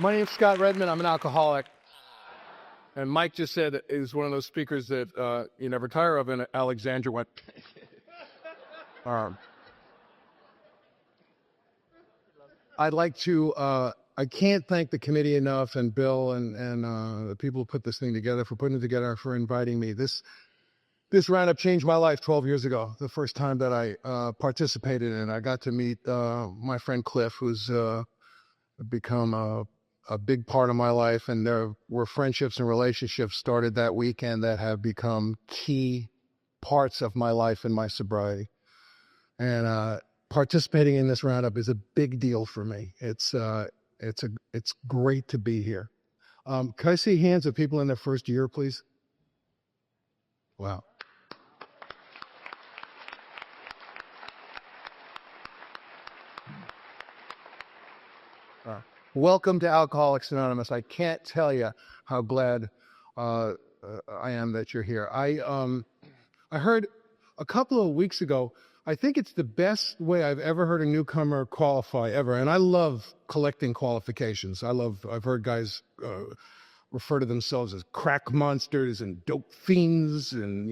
My name's Scott Redmond. I'm an alcoholic. And Mike just said is one of those speakers that you never tire of, and Alexandra went. I'd like to, I can't thank the committee enough, and Bill and the people who put this thing together, for putting it together, for inviting me. This roundup changed my life 12 years ago, the first time that I participated in it. I got to meet my friend Cliff, who's become a big part of my life, and there were friendships and relationships started that weekend that have become key parts of my life and my sobriety. And participating in this roundup is a big deal for me. It's great to be here. Can I see hands of people in their first year, please? Wow. Welcome to Alcoholics Anonymous. I can't tell you how glad I am that you're here. I heard a couple of weeks ago, I think it's the best way I've ever heard a newcomer qualify ever. And I love collecting qualifications. I've heard guys refer to themselves as crack monsters and dope fiends and,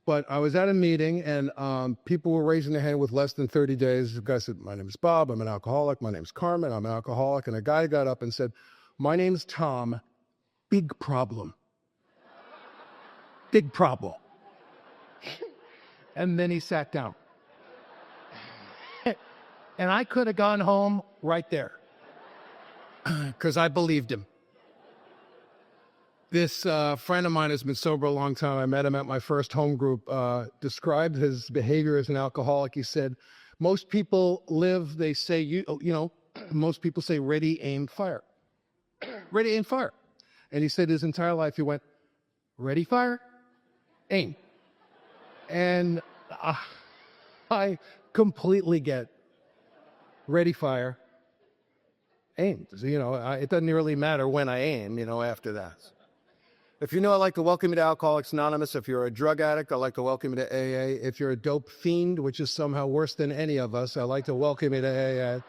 but I was at a meeting and people were raising their hand with less than 30 days. The guy said, my name is Bob, I'm an alcoholic. My name's Carmen, I'm an alcoholic. And a guy got up and said, my name's Tom, big problem. Big problem. And then he sat down. And I could have gone home right there because I believed him. This friend of mine has been sober a long time. I met him at my first home group, described his behavior as an alcoholic. He said, most people live, they say, most people say ready, aim, fire. Ready, aim, fire. And he said his entire life he went, ready, fire, aim. And I completely get ready, fire, aim. It doesn't really matter when I aim, after that. If you know, I'd like to welcome you to Alcoholics Anonymous. If you're a drug addict, I'd like to welcome you to AA. If you're a dope fiend, which is somehow worse than any of us, I'd like to welcome you to AA.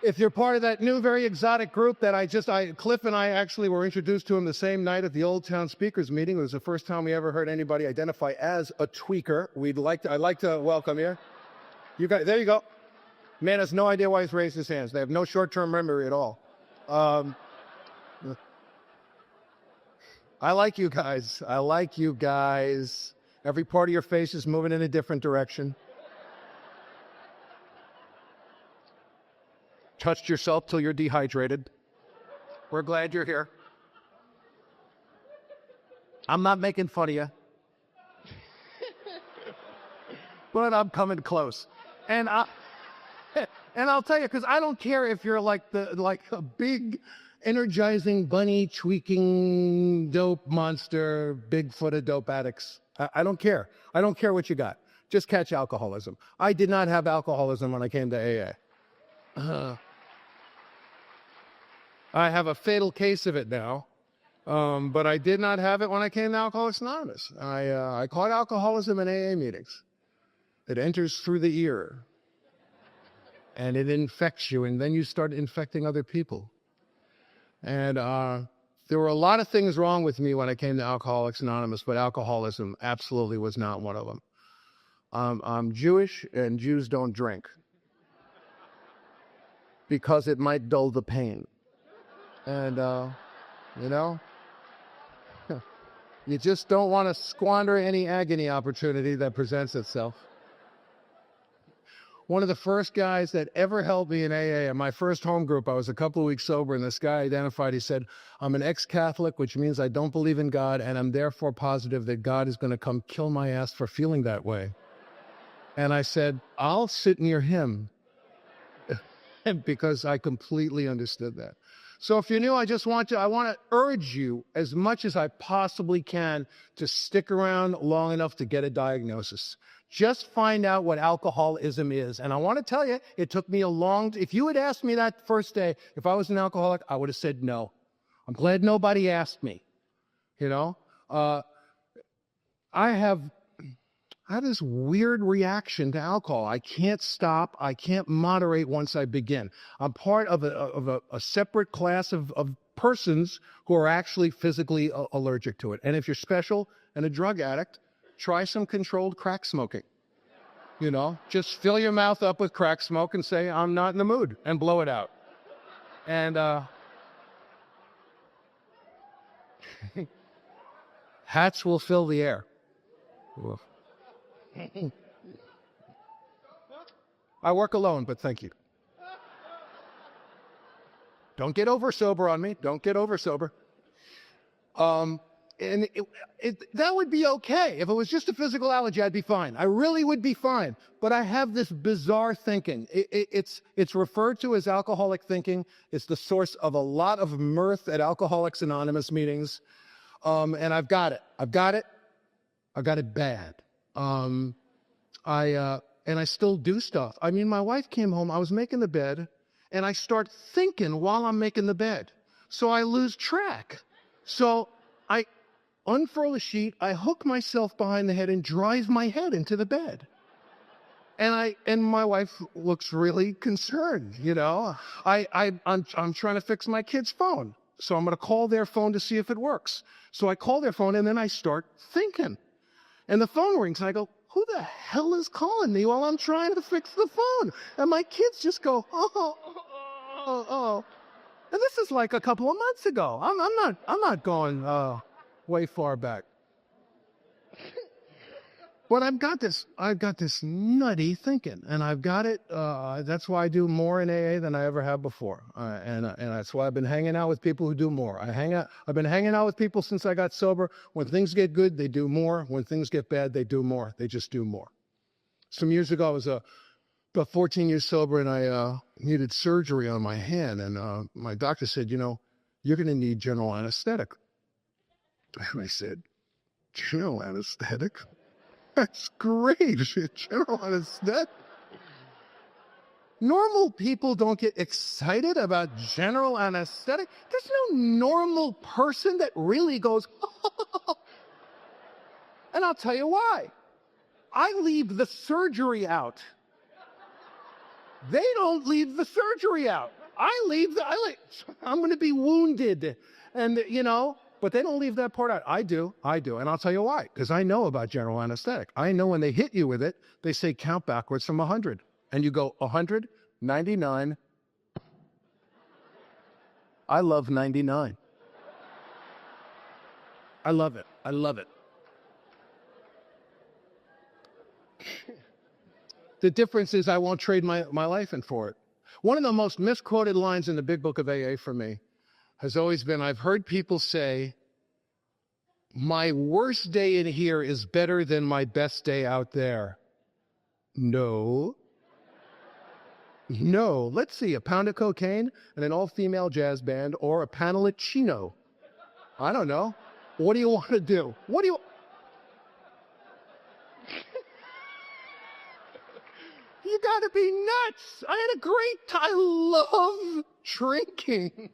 If you're part of that new, very exotic group that Cliff and I actually were introduced to him the same night at the Old Town Speakers meeting. It was the first time we ever heard anybody identify as a tweaker. I'd like to welcome you. You guys, there you go. Man has no idea why he's raised his hands. They have no short-term memory at all. I like you guys. Every part of your face is moving in a different direction. Touched yourself till you're dehydrated. We're glad you're here. I'm not making fun of you. But I'm coming close. And I'll tell you, because I don't care if you're like a big, energizing, bunny, tweaking, dope monster, Bigfoot of dope addicts. I don't care. I don't care what you got. Just catch alcoholism. I did not have alcoholism when I came to AA. I have a fatal case of it now, but I did not have it when I came to Alcoholics Anonymous. I caught alcoholism in AA meetings. It enters through the ear, and it infects you, and then you start infecting other people. And there were a lot of things wrong with me when I came to Alcoholics Anonymous, but alcoholism absolutely was not one of them. I'm Jewish, and Jews don't drink because it might dull the pain. And, you just don't want to squander any agony opportunity that presents itself. One of the first guys that ever helped me in AA, in my first home group, I was a couple of weeks sober, and this guy identified, he said, I'm an ex-Catholic, which means I don't believe in God, and I'm therefore positive that God is going to come kill my ass for feeling that way. And I said, I'll sit near him, because I completely understood that. So if you're new, I want to urge you as much as I possibly can to stick around long enough to get a diagnosis. Just find out what alcoholism is. And I want to tell you, it took me if you had asked me that first day, if I was an alcoholic, I would have said no. I'm glad nobody asked me. I have I have this weird reaction to alcohol. I can't stop. I can't moderate once I begin. I'm part of a separate class of persons who are actually physically allergic to it. And if you're special and a drug addict, try some controlled crack smoking. You know, just fill your mouth up with crack smoke and say, I'm not in the mood, and blow it out. And hats will fill the air. I work alone, but thank you. Don't get over sober on me. Don't get over sober. And that would be okay. If it was just a physical allergy, I'd be fine. I really would be fine. But I have this bizarre thinking. It's referred to as alcoholic thinking. It's the source of a lot of mirth at Alcoholics Anonymous meetings. And I've got it. I've got it bad. And I still do stuff. I mean, my wife came home, I was making the bed, and I start thinking while I'm making the bed. So I lose track. So I unfurl a sheet, I hook myself behind the head and drive my head into the bed. And my wife looks really concerned, you know. I'm trying to fix my kid's phone. So I'm going to call their phone to see if it works. So I call their phone, and then I start thinking. And the phone rings, and I go, who the hell is calling me while I'm trying to fix the phone? And my kids just go, oh. And this is like a couple of months ago. I'm not going way far back. But I've got this nutty thinking, and I've got it. That's why I do more in AA than I ever have before, and that's why I've been hanging out with people who do more. I've been hanging out with people since I got sober. When things get good, they do more. When things get bad, they do more. They just do more. Some years ago, I was about 14 years sober, and I needed surgery on my hand, and my doctor said, you know, you're going to need general anesthetic. And I said, general anesthetic? That's great. General anesthetic. Normal people don't get excited about general anesthetic. There's no normal person that really goes, and I'll tell you why. I leave the surgery out. They don't leave the surgery out. I'm going to be wounded. And, you know, but they don't leave that part out. I do. And I'll tell you why. Because I know about general anesthetic. I know when they hit you with it, they say count backwards from 100. And you go 100, 99. I love 99. I love it. I love it. The difference is I won't trade my life in for it. One of the most misquoted lines in the big book of AA for me has always been, I've heard people say, my worst day in here is better than my best day out there. No. Let's see, a pound of cocaine and an all-female jazz band, or a panel at Chino. I don't know. What do you want to do? You gotta be nuts. I had a great time. I love drinking.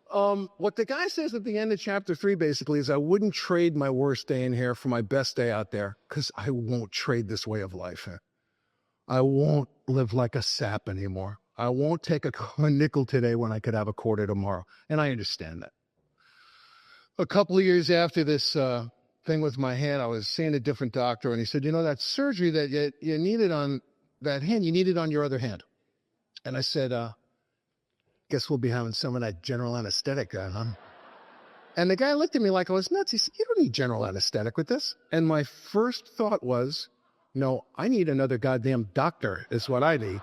What the guy says at the end of chapter 3 basically is I wouldn't trade my worst day in here for my best day out there, because I won't trade this way of life. I won't live like a sap anymore. I won't take a nickel today when I could have a quarter tomorrow. And I understand that. A couple of years after this thing with my hand, I was seeing a different doctor, and he said, you know, that surgery that you needed on that hand, you need it on your other hand. And I said, guess we'll be having some of that general anesthetic, huh? And the guy looked at me like I was nuts. He said, you don't need general anesthetic with this. And my first thought was, no, I need another goddamn doctor is what I need.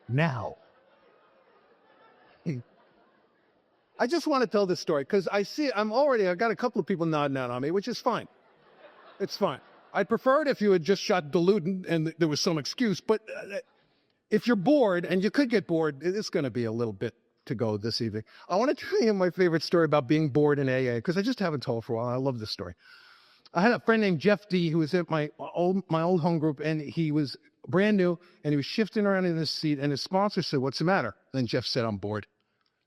Now. I just want to tell this story because I got a couple of people nodding out on me, which is fine. It's fine. I'd prefer it if you had just shot dilutant and there was some excuse, but if you're bored, and you could get bored, it's going to be a little bit to go this evening. I want to tell you my favorite story about being bored in AA, because I just haven't told for a while. I love this story. I had a friend named Jeff D who was at my old home group, and he was brand new, and he was shifting around in his seat, and his sponsor said, what's the matter? And Jeff said, I'm bored.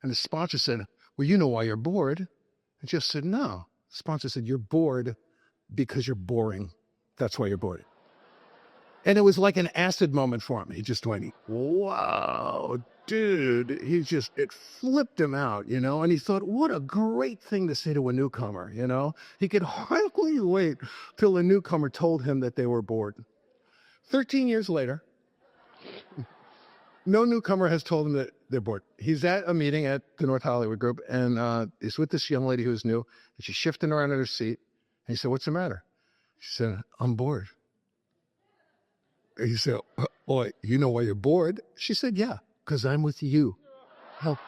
And the sponsor said, well, you know why you're bored. And Jeff said, no. The sponsor said, you're bored because you're boring. That's why you're bored. And it was like an acid moment for him. He just went, wow, dude. It flipped him out, and he thought, what a great thing to say to a newcomer, He could hardly wait till a newcomer told him that they were bored. 13 years later, no newcomer has told him that they're bored. He's at a meeting at the North Hollywood Group, and he's with this young lady who's new, and she's shifting around in her seat. And he said, what's the matter? She said, I'm bored. And he said, boy, you know why you're bored? She said, yeah, because I'm with you. Oh.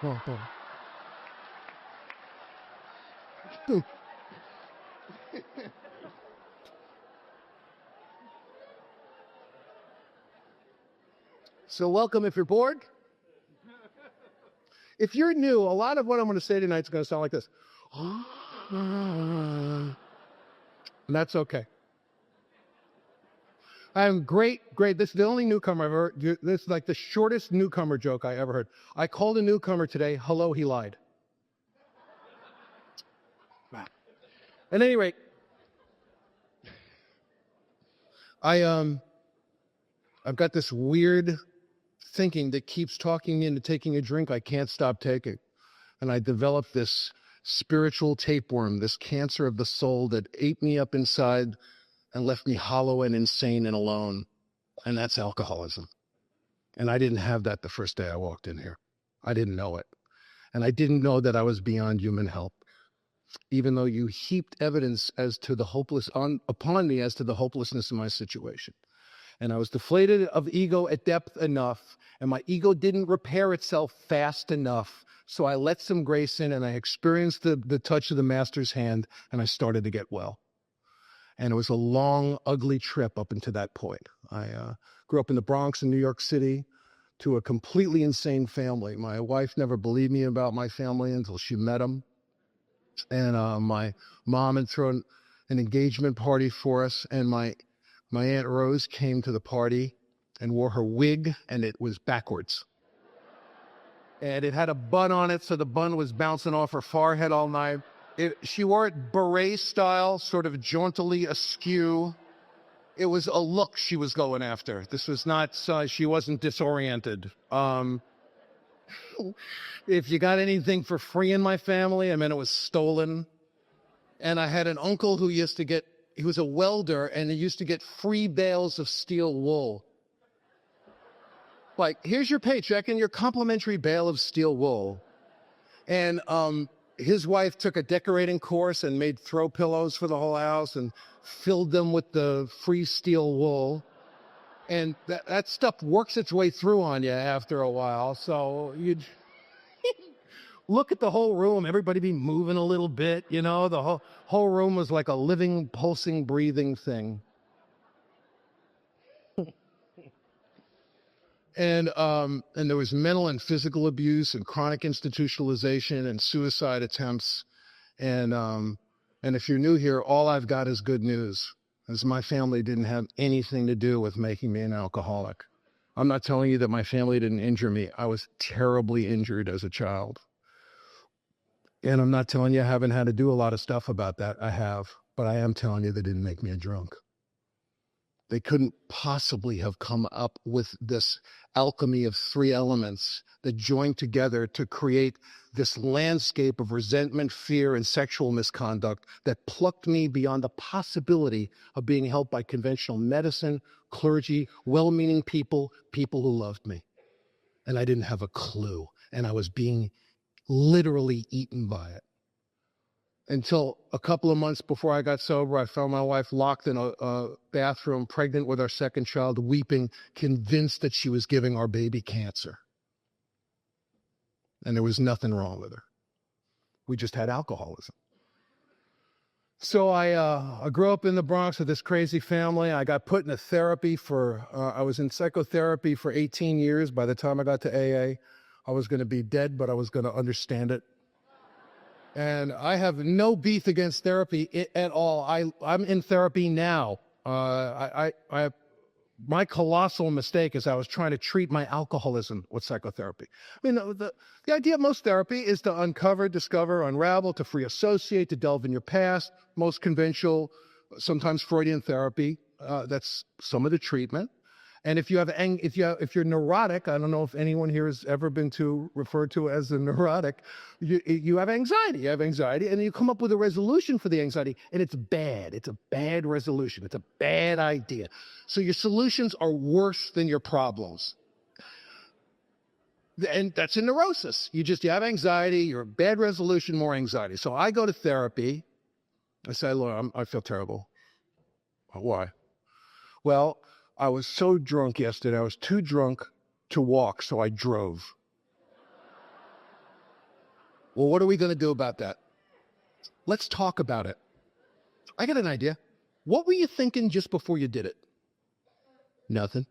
So welcome if you're bored. If you're new, a lot of what I'm going to say tonight is going to sound like this. And that's okay. I'm great. This is the only newcomer I've ever, this is like the shortest newcomer joke I ever heard. I called a newcomer today. Hello, he lied. At any rate, I've got this weird thinking that keeps talking me into taking a drink I can't stop taking. And I developed this spiritual tapeworm, this cancer of the soul that ate me up inside and left me hollow and insane and alone. And that's alcoholism. And I didn't have that the first day I walked in here. I didn't know it. And I didn't know that I was beyond human help, even though you heaped evidence as to the upon me as to the hopelessness of my situation. And I was deflated of ego at depth enough, and my ego didn't repair itself fast enough. So I let some grace in, and I experienced the touch of the master's hand, and I started to get well. And it was a long, ugly trip up until that point. I grew up in the Bronx in New York City to a completely insane family. My wife never believed me about my family until she met them. And my mom had thrown an engagement party for us, and my Aunt Rose came to the party and wore her wig, and it was backwards. And it had a bun on it, so the bun was bouncing off her forehead all night. She wore it beret style, sort of jauntily askew. It was a look she was going after. This was not, she wasn't disoriented. If you got anything for free in my family, I mean, it was stolen. And I had an uncle who he was a welder, and he used to get free bales of steel wool. Like, here's your paycheck and your complimentary bale of steel wool. And his wife took a decorating course and made throw pillows for the whole house and filled them with the free steel wool. And that stuff works its way through on you after a while. So you'd look at the whole room, everybody be moving a little bit, the whole room was like a living, pulsing, breathing thing. And there was mental and physical abuse and chronic institutionalization and suicide attempts. And if you're new here, all I've got is good news, as my family didn't have anything to do with making me an alcoholic. I'm not telling you that my family didn't injure me. I was terribly injured as a child. And I'm not telling you I haven't had to do a lot of stuff about that. I have. But I am telling you they didn't make me a drunk. They couldn't possibly have come up with this alchemy of three elements that joined together to create this landscape of resentment, fear, and sexual misconduct that plucked me beyond the possibility of being helped by conventional medicine, clergy, well-meaning people who loved me. And I didn't have a clue. And I was being literally eaten by it. Until a couple of months before I got sober, I found my wife locked in a bathroom, pregnant with our second child, weeping, convinced that she was giving our baby cancer. And there was nothing wrong with her. We just had alcoholism. So I grew up in the Bronx with this crazy family. I got put into therapy I was in psychotherapy for 18 years. By the time I got to AA, I was going to be dead, but I was going to understand it. And I have no beef against therapy at all. I'm in therapy now. My colossal mistake is I was trying to treat my alcoholism with psychotherapy. I mean, the idea of most therapy is to uncover, discover, unravel, to free associate, to delve in your past. Most conventional sometimes Freudian therapy. That's some of the treatment. And if you're neurotic, I don't know if anyone here has ever been referred to as a neurotic. You have anxiety. You have anxiety, and you come up with a resolution for the anxiety, and it's bad. It's a bad resolution. It's a bad idea. So your solutions are worse than your problems. And that's a neurosis. You have anxiety, you're a bad resolution, more anxiety. So I go to therapy. I say, look, I feel terrible. Why? Well, I was so drunk yesterday. I was too drunk to walk, so I drove. Well, what are we going to do about that? Let's talk about it. I got an idea. What were you thinking just before you did it? Nothing.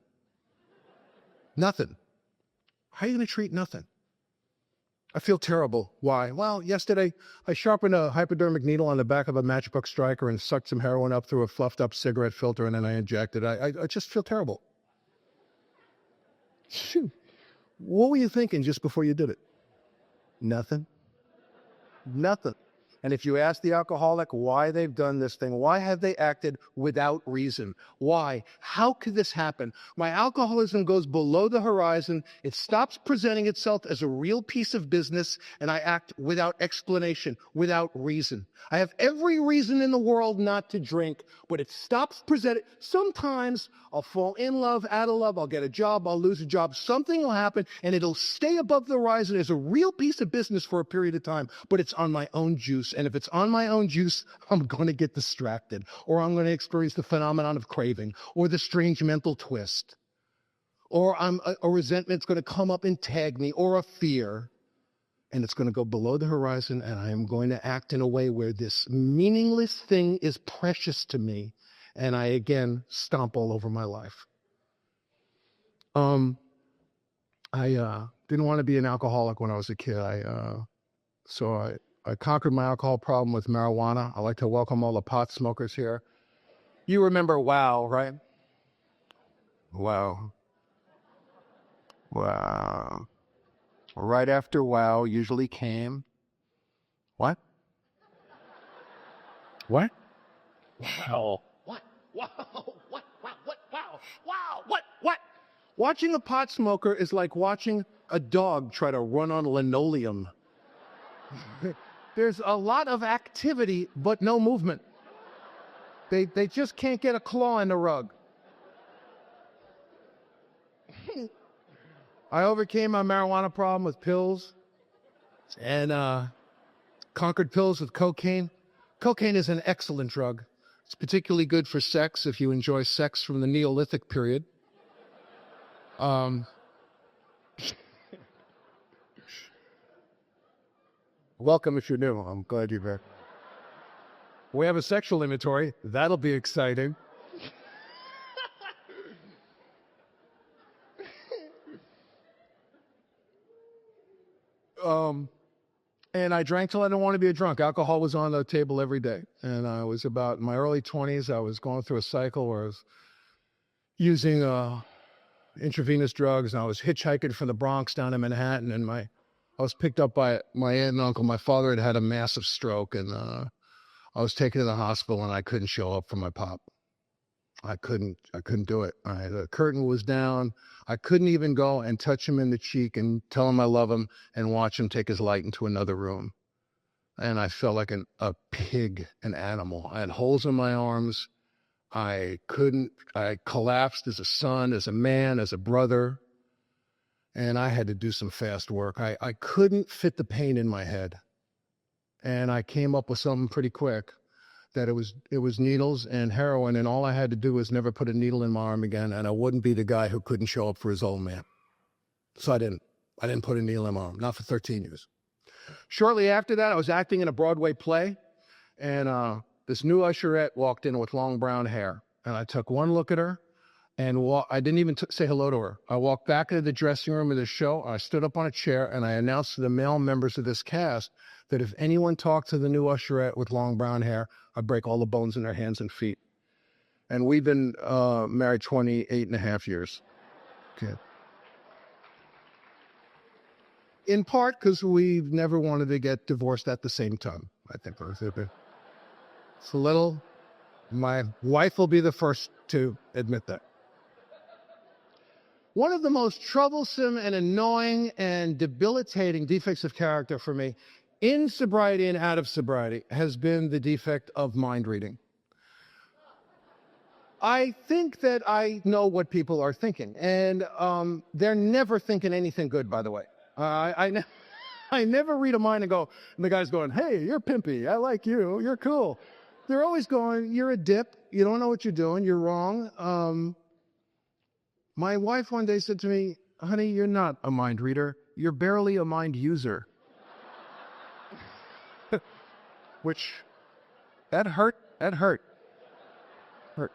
Nothing. How are you going to treat nothing? I feel terrible. Why? Well, yesterday I sharpened a hypodermic needle on the back of a matchbook striker and sucked some heroin up through a fluffed up cigarette filter, and then I injected it. I just feel terrible. Shoot. What were you thinking just before you did it? Nothing. Nothing. And if you ask the alcoholic why they've done this thing, why have they acted without reason? Why? How could this happen? My alcoholism goes below the horizon. It stops presenting itself as a real piece of business, and I act without explanation, without reason. I have every reason in the world not to drink, but it stops presenting. Sometimes I'll fall in love, out of love, I'll get a job, I'll lose a job. Something will happen, and it'll stay above the horizon as a real piece of business for a period of time, but it's on my own juice. And if it's on my own juice, I'm going to get distracted, or I'm going to experience the phenomenon of craving, or the strange mental twist, or a resentment's going to come up and tag me, or a fear, and it's going to go below the horizon, and I am going to act in a way where this meaningless thing is precious to me, and I, again, stomp all over my life. I didn't want to be an alcoholic when I was a kid. So I conquered my alcohol problem with marijuana. I like to welcome all the pot smokers here. You remember WOW, right? WOW. WOW. Right after WOW usually came. What? What? Wow. What? Wow. What? Wow. What? Wow. Wow. What? Watching a pot smoker is like watching a dog try to run on linoleum. There's a lot of activity, but no movement. They just can't get a claw in the rug. I overcame my marijuana problem with pills and conquered pills with cocaine. Cocaine is an excellent drug. It's particularly good for sex if you enjoy sex from the Neolithic period. Welcome if you're new. I'm glad you're here. We have a sexual inventory. That'll be exciting. And I drank till I didn't want to be a drunk. Alcohol was on the table every day. And I was about in my early 20s. I was going through a cycle where I was using intravenous drugs, and I was hitchhiking from the Bronx down to Manhattan, and I was picked up by my aunt and uncle. My father had had a massive stroke, and I was taken to the hospital, and I couldn't show up for my pop. I couldn't do it. The curtain was down. I couldn't even go and touch him in the cheek and tell him I love him and watch him take his light into another room. And I felt like a pig, an animal. I had holes in my arms. I collapsed as a son, as a man, as a brother. And I had to do some fast work. I couldn't fit the pain in my head. And I came up with something pretty quick, that it was needles and heroin, and all I had to do was never put a needle in my arm again, and I wouldn't be the guy who couldn't show up for his old man. So I didn't put a needle in my arm, not for 13 years. Shortly after that, I was acting in a Broadway play, and this new usherette walked in with long brown hair, and I took one look at her, and I didn't even say hello to her. I walked back into the dressing room of the show, I stood up on a chair, and I announced to the male members of this cast that if anyone talked to the new usherette with long brown hair, I'd break all the bones in their hands and feet. And we've been married 28 and a half years. Okay. In part because we've never wanted to get divorced at the same time. I think it's a little My wife will be the first to admit that. One of the most troublesome and annoying and debilitating defects of character for me, in sobriety and out of sobriety, has been the defect of mind reading. I think that I know what people are thinking, and they're never thinking anything good, by the way. I never read a mind and go, and the guy's going, hey, you're pimpy. I like you. You're cool. They're always going, you're a dip. You don't know what you're doing. You're wrong. My wife one day said to me, honey, you're not a mind reader. You're barely a mind user. Which, that hurt. That hurt. Hurt.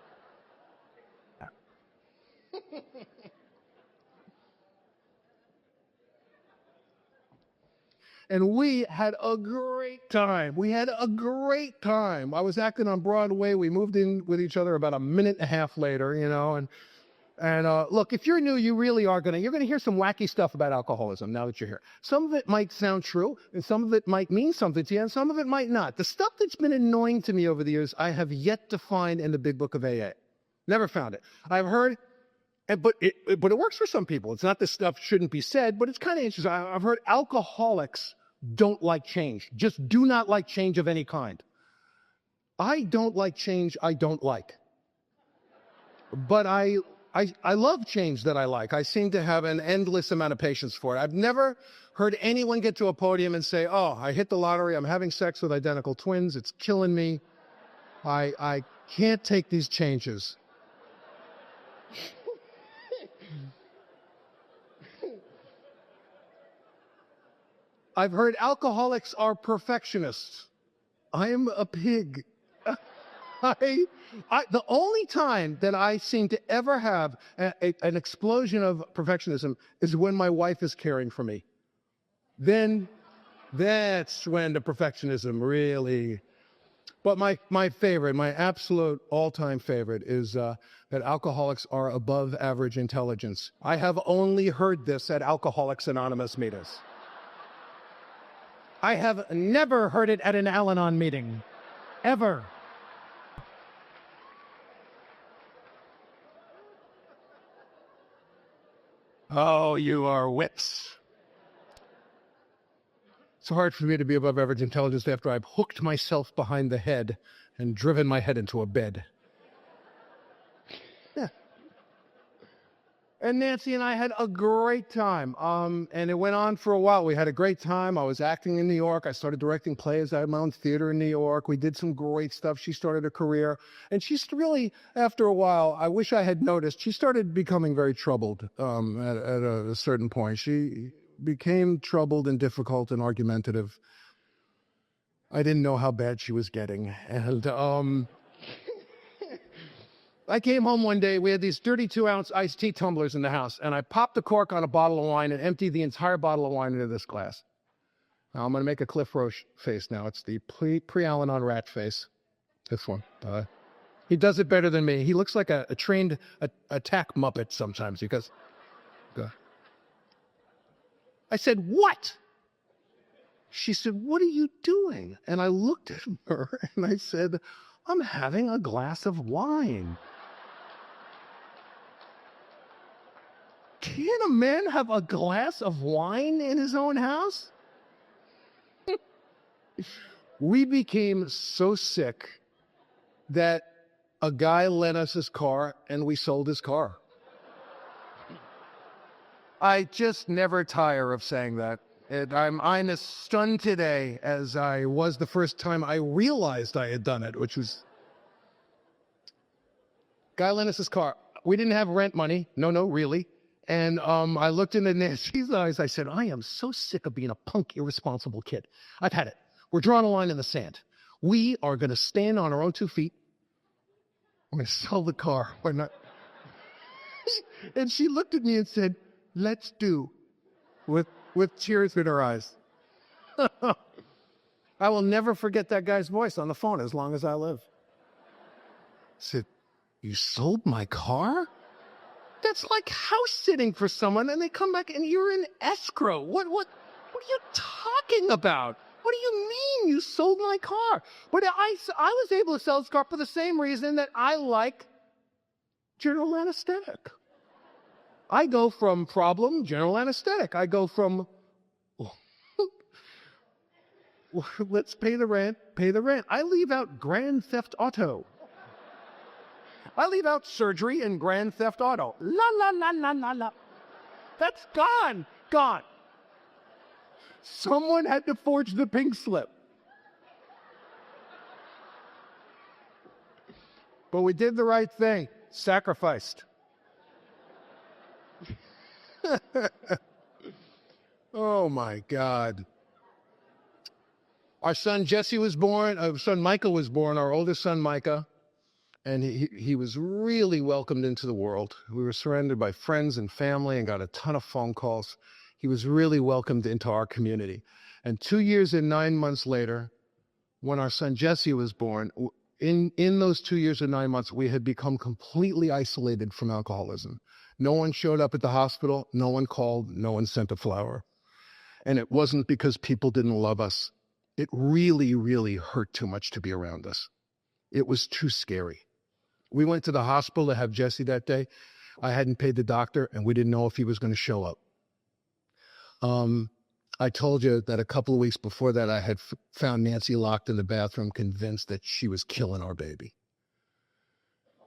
And we had a great time. We had a great time. I was acting on Broadway. We moved in with each other about a minute and a half later, you know. And look, if you're new, you really are you're gonna hear some wacky stuff about alcoholism now that you're here. Some of it might sound true, and some of it might mean something to you, and some of it might not. The stuff that's been annoying to me over the years, I have yet to find in the big book of AA. Never found it. I've heard, but it works for some people. It's not this stuff shouldn't be said, but it's kind of interesting. I've heard alcoholics don't like change, just do not like change of any kind. I don't like change I don't like. But I love change that I like. I seem to have an endless amount of patience for it. I've never heard anyone get to a podium and say, oh, I hit the lottery, I'm having sex with identical twins, it's killing me. I can't take these changes. I've heard alcoholics are perfectionists. I'm a pig. The only time that I seem to ever have an explosion of perfectionism is when my wife is caring for me. Then that's when the perfectionism really... But my favorite, my absolute all-time favorite is that alcoholics are above average intelligence. I have only heard this at Alcoholics Anonymous meetings. I have never heard it at an Al-Anon meeting, ever. Oh, you are whips. It's hard for me to be above average intelligence after I've hooked myself behind the head and driven my head into a bed. Yeah. And Nancy and I had a great time. And it went on for a while. We had a great time. I was acting in New York. I started directing plays. I had my own theater in New York. We did some great stuff. She started a career. And she's really, after a while, I wish I had noticed, she started becoming very troubled at a certain point. She became troubled and difficult and argumentative. I didn't know how bad she was getting. And I came home one day, we had these 32-ounce iced tea tumblers in the house, and I popped the cork on a bottle of wine and emptied the entire bottle of wine into this glass. Now, I'm going to make a Cliff Roche face now. It's the pre-Al-Anon rat face. This one. He does it better than me. He looks like a trained attack Muppet sometimes. Because I said, what? She said, what are you doing? And I looked at her and I said, I'm having a glass of wine. Can a man have a glass of wine in his own house? We became so sick that a guy lent us his car and we sold his car. I just never tire of saying that. I'm as stunned today as I was the first time I realized I had done it, which was... Guy lent us his car. We didn't have rent money. No, really. And I looked into Nancy's eyes. I said, I am so sick of being a punk, irresponsible kid. I've had it. We're drawing a line in the sand. We are going to stand on our own 2 feet. We're going to sell the car. We're not... And she looked at me and said, let's do. With tears in her eyes. I will never forget that guy's voice on the phone as long as I live. I said, you sold my car? That's like house sitting for someone and they come back and you're in escrow. What are you talking about? What do you mean you sold my car? But I was able to sell this car for the same reason that I like general anesthetic. I go from problem, general anesthetic. I go from, let's pay the rent, pay the rent. I leave out Grand Theft Auto. I leave out surgery and Grand Theft Auto. La, la, la, la, la, la. That's gone, gone. Someone had to forge the pink slip. But we did the right thing, sacrificed. Oh my God. Our son Jesse was born, our son Micah was born, our oldest son Micah, and he was really welcomed into the world. We were surrounded by friends and family and got a ton of phone calls. He was really welcomed into our community. And 2 years and 9 months later, when our son Jesse was born, in those 2 years and 9 months, we had become completely isolated from alcoholism. No one showed up at the hospital. No one called. No one sent a flower. And it wasn't because people didn't love us. It really, really hurt too much to be around us. It was too scary. We went to the hospital to have Jesse that day. I hadn't paid the doctor, and we didn't know if he was going to show up. I told you that a couple of weeks before that, I had found Nancy locked in the bathroom, convinced that she was killing our baby.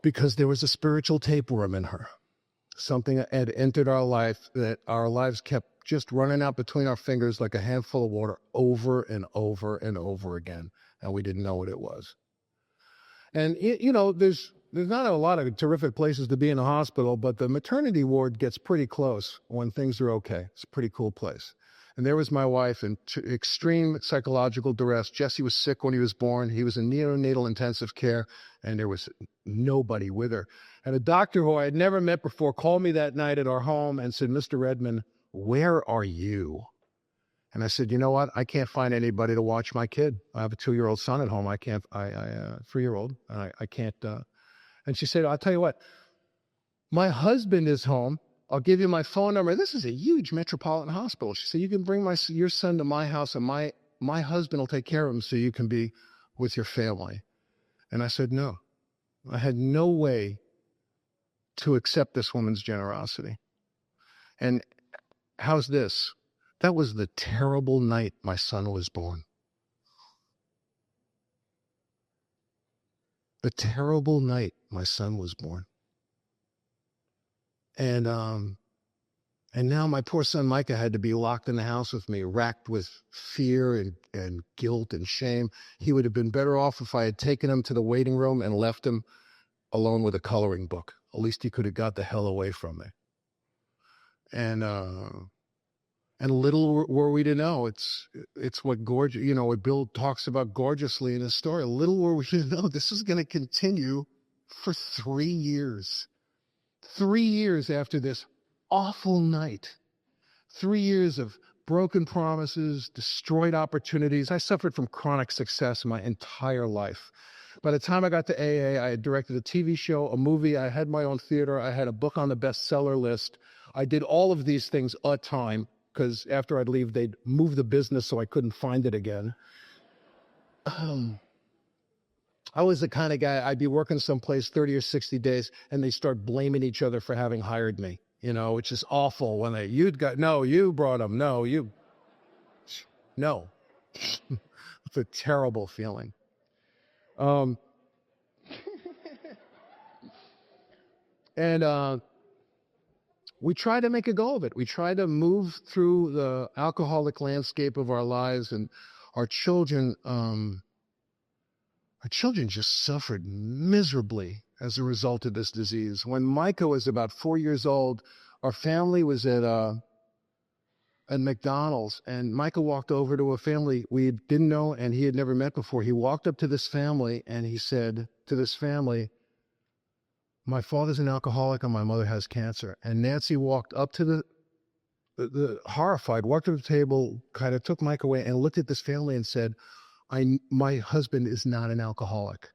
Because there was a spiritual tapeworm in her. Something had entered our life that our lives kept just running out between our fingers like a handful of water over and over and over again. And we didn't know what it was. And, you know, there's not a lot of terrific places to be in a hospital, but the maternity ward gets pretty close when things are okay. It's a pretty cool place. And there was my wife in extreme psychological duress. Jesse was sick when he was born. He was in neonatal intensive care, and there was nobody with her. And a doctor who I had never met before called me that night at our home and said, "Mr. Redman, where are you?" And I said, "You know what? I can't find anybody to watch my kid. I have a 2-year-old son at home. I can't, 3-year-old, and I can't." And she said, "I'll tell you what, my husband is home. I'll give you my phone number." This is a huge metropolitan hospital. She said, "You can bring your son to my house, and my husband will take care of him so you can be with your family." And I said, no. I had no way to accept this woman's generosity. And how's this? That was the terrible night my son was born. The terrible night my son was born. And now my poor son Micah had to be locked in the house with me, racked with fear and guilt and shame. He would have been better off if I had taken him to the waiting room and left him alone with a coloring book. At least he could have got the hell away from me. And little were we to know, it's what what Bill talks about gorgeously in his story. Little were we to know this is going to continue for 3 years. 3 years after this awful night. 3 years of broken promises, destroyed opportunities. I suffered from chronic success my entire life. By the time I got to AA, I had directed a TV show, a movie, I had my own theater, I had a book on the bestseller list. I did all of these things a time, because after I'd leave, they'd move the business so I couldn't find it again. I was the kind of guy, I'd be working someplace 30 or 60 days, and they start blaming each other for having hired me, which is awful when you brought them, no. It's a terrible feeling. And we try to make a go of it. We try to move through the alcoholic landscape of our lives, and our children just suffered miserably as a result of this disease. When Micah was about 4 years old, our family was at McDonald's, and Micah walked over to a family we didn't know and he had never met before. He walked up to this family and he said to this family, "My father's an alcoholic and my mother has cancer." And Nancy walked up to the horrified, walked to the table, kind of took Mike away and looked at this family and said, "My husband is not an alcoholic."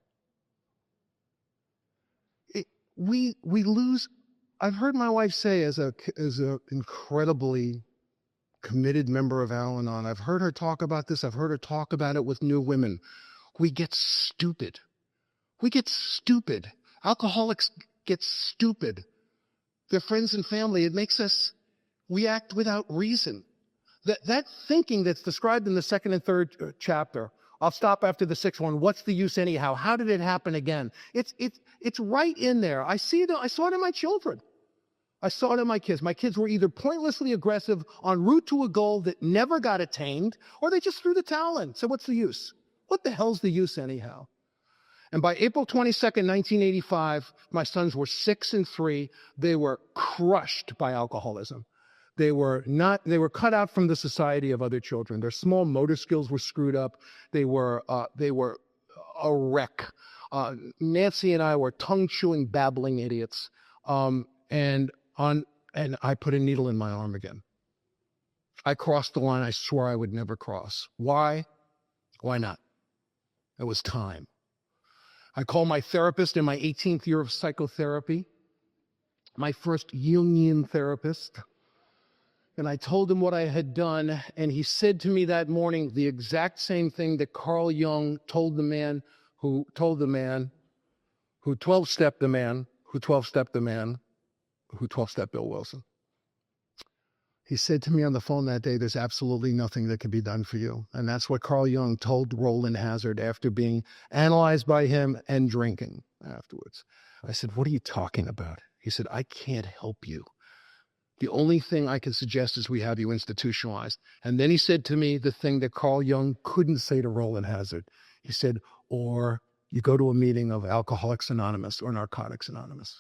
We lose. I've heard my wife say as a incredibly committed member of Al-Anon. I've heard her talk about this. I've heard her talk about it with new women. We get stupid. We get stupid. Alcoholics get stupid. Their friends and family, it makes us react without reason. That thinking that's described in the second and third chapter, I'll stop after the sixth one. What's the use anyhow? How did it happen again? It's right in there. I saw it in my children. I saw it in my kids. My kids were either pointlessly aggressive en route to a goal that never got attained, or they just threw the towel in. So what's the use? What the hell's the use anyhow? And by April 22nd, 1985, my sons were 6 and 3. They were crushed by alcoholism. They were cut out from the society of other children. Their small motor skills were screwed up. They were a wreck. Nancy and I were tongue-chewing, babbling idiots. And I put a needle in my arm again. I crossed the line I swore I would never cross. Why? Why not? It was time. I called my therapist in my 18th year of psychotherapy, my first Jungian therapist, and I told him what I had done, and he said to me that morning the exact same thing that Carl Jung told the man who 12-stepped the man, who 12-stepped the man, who 12-stepped Bill Wilson. He said to me on the phone that day, there's absolutely nothing that can be done for you. And that's what Carl Jung told Roland Hazard after being analyzed by him and drinking afterwards. I said, what are you talking about? He said, I can't help you. The only thing I can suggest is we have you institutionalized. And then he said to me the thing that Carl Jung couldn't say to Roland Hazard. He said, or you go to a meeting of Alcoholics Anonymous or Narcotics Anonymous.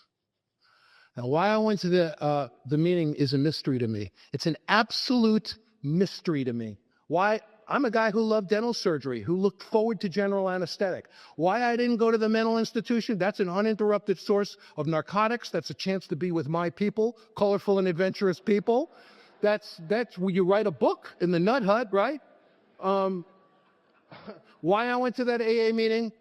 Now, why I went to the meeting is a mystery to me. It's an absolute mystery to me. Why? I'm a guy who loved dental surgery, who looked forward to general anesthetic. Why I didn't go to the mental institution? That's an uninterrupted source of narcotics. That's a chance to be with my people, colorful and adventurous people. That's where you write a book in the Nut Hut, right? Why I went to that AA meeting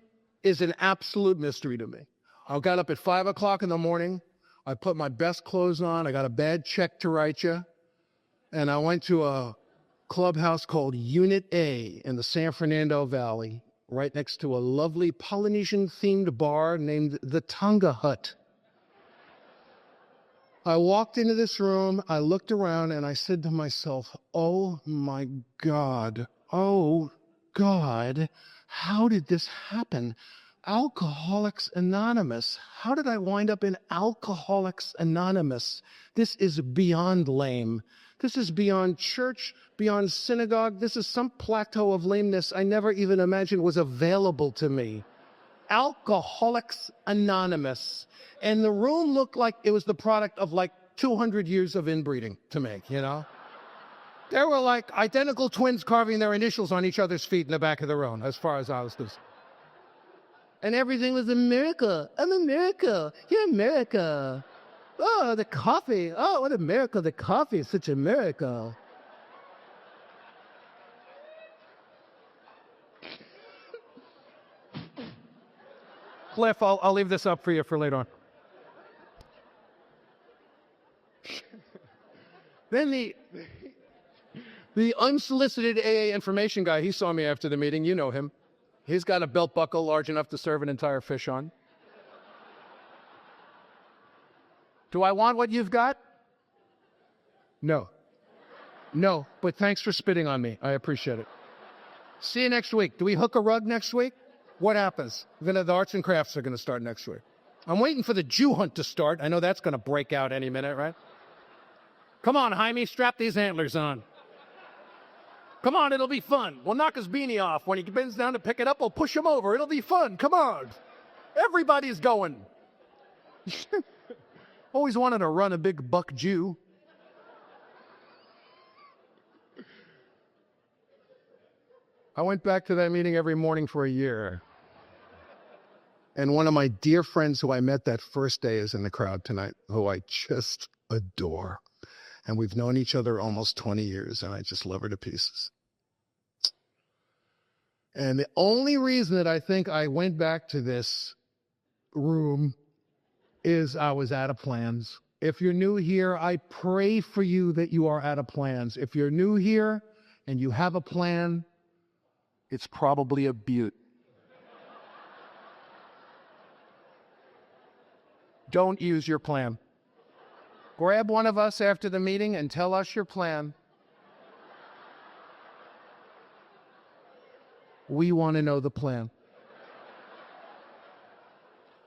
is an absolute mystery to me. I got up at 5 o'clock in the morning. I put my best clothes on. I got a bad check to write you. And I went to a clubhouse called Unit A in the San Fernando Valley, right next to a lovely Polynesian-themed bar named the Tonga Hut. I walked into this room, I looked around, and I said to myself, oh my God, how did this happen? Alcoholics Anonymous. How did I wind up in Alcoholics Anonymous? This is beyond lame. This is beyond church, beyond synagogue. This is some plateau of lameness I never even imagined was available to me. Alcoholics Anonymous. And the room looked like it was the product of like 200 years of inbreeding to me, you know? There were like identical twins carving their initials on each other's feet in the back of the room, as far as I was concerned. And everything was a miracle. I'm a miracle. You're a miracle. Oh, the coffee. Oh, what a miracle. The coffee is such a miracle. Cliff, I'll leave this up for you for later on. Then the unsolicited AA information guy, he saw me after the meeting. You know him. He's got a belt buckle large enough to serve an entire fish on. Do I want what you've got? No. No, but thanks for spitting on me. I appreciate it. See you next week. Do we hook a rug next week? What happens? The arts and crafts are going to start next week. I'm waiting for the Jew hunt to start. I know that's going to break out any minute, right? Come on, Jaime, strap these antlers on. Come on, it'll be fun. We'll knock his beanie off. When he bends down to pick it up, we'll push him over. It'll be fun. Come on. Everybody's going. Always wanted to run a big buck Jew. I went back to that meeting every morning for a year. And one of my dear friends who I met that first day is in the crowd tonight, who I just adore. And we've known each other almost 20 years, and I just love her to pieces. And the only reason that I think I went back to this room is I was out of plans. If you're new here, I pray for you that you are out of plans. If you're new here and you have a plan, it's probably a beaut. Don't use your plan. Grab one of us after the meeting and tell us your plan. We want to know the plan.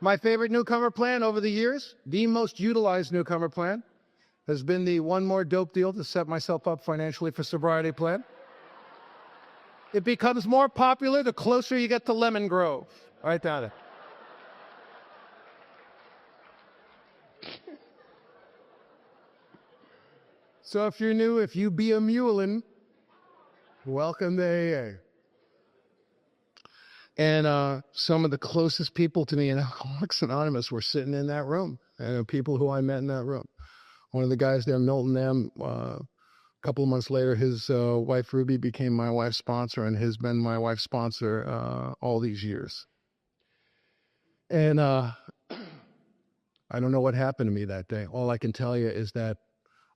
My favorite newcomer plan over the years, the most utilized newcomer plan, has been the one more dope deal to set myself up financially for sobriety plan. It becomes more popular the closer you get to Lemon Grove. Right down there. So if you're new, if you be a mulin, welcome to AA. And some of the closest people to me in Alcoholics Anonymous were sitting in that room, and people who I met in that room. One of the guys there, Milton M., a couple of months later, his wife Ruby became my wife's sponsor, and has been my wife's sponsor all these years. And I don't know what happened to me that day. All I can tell you is that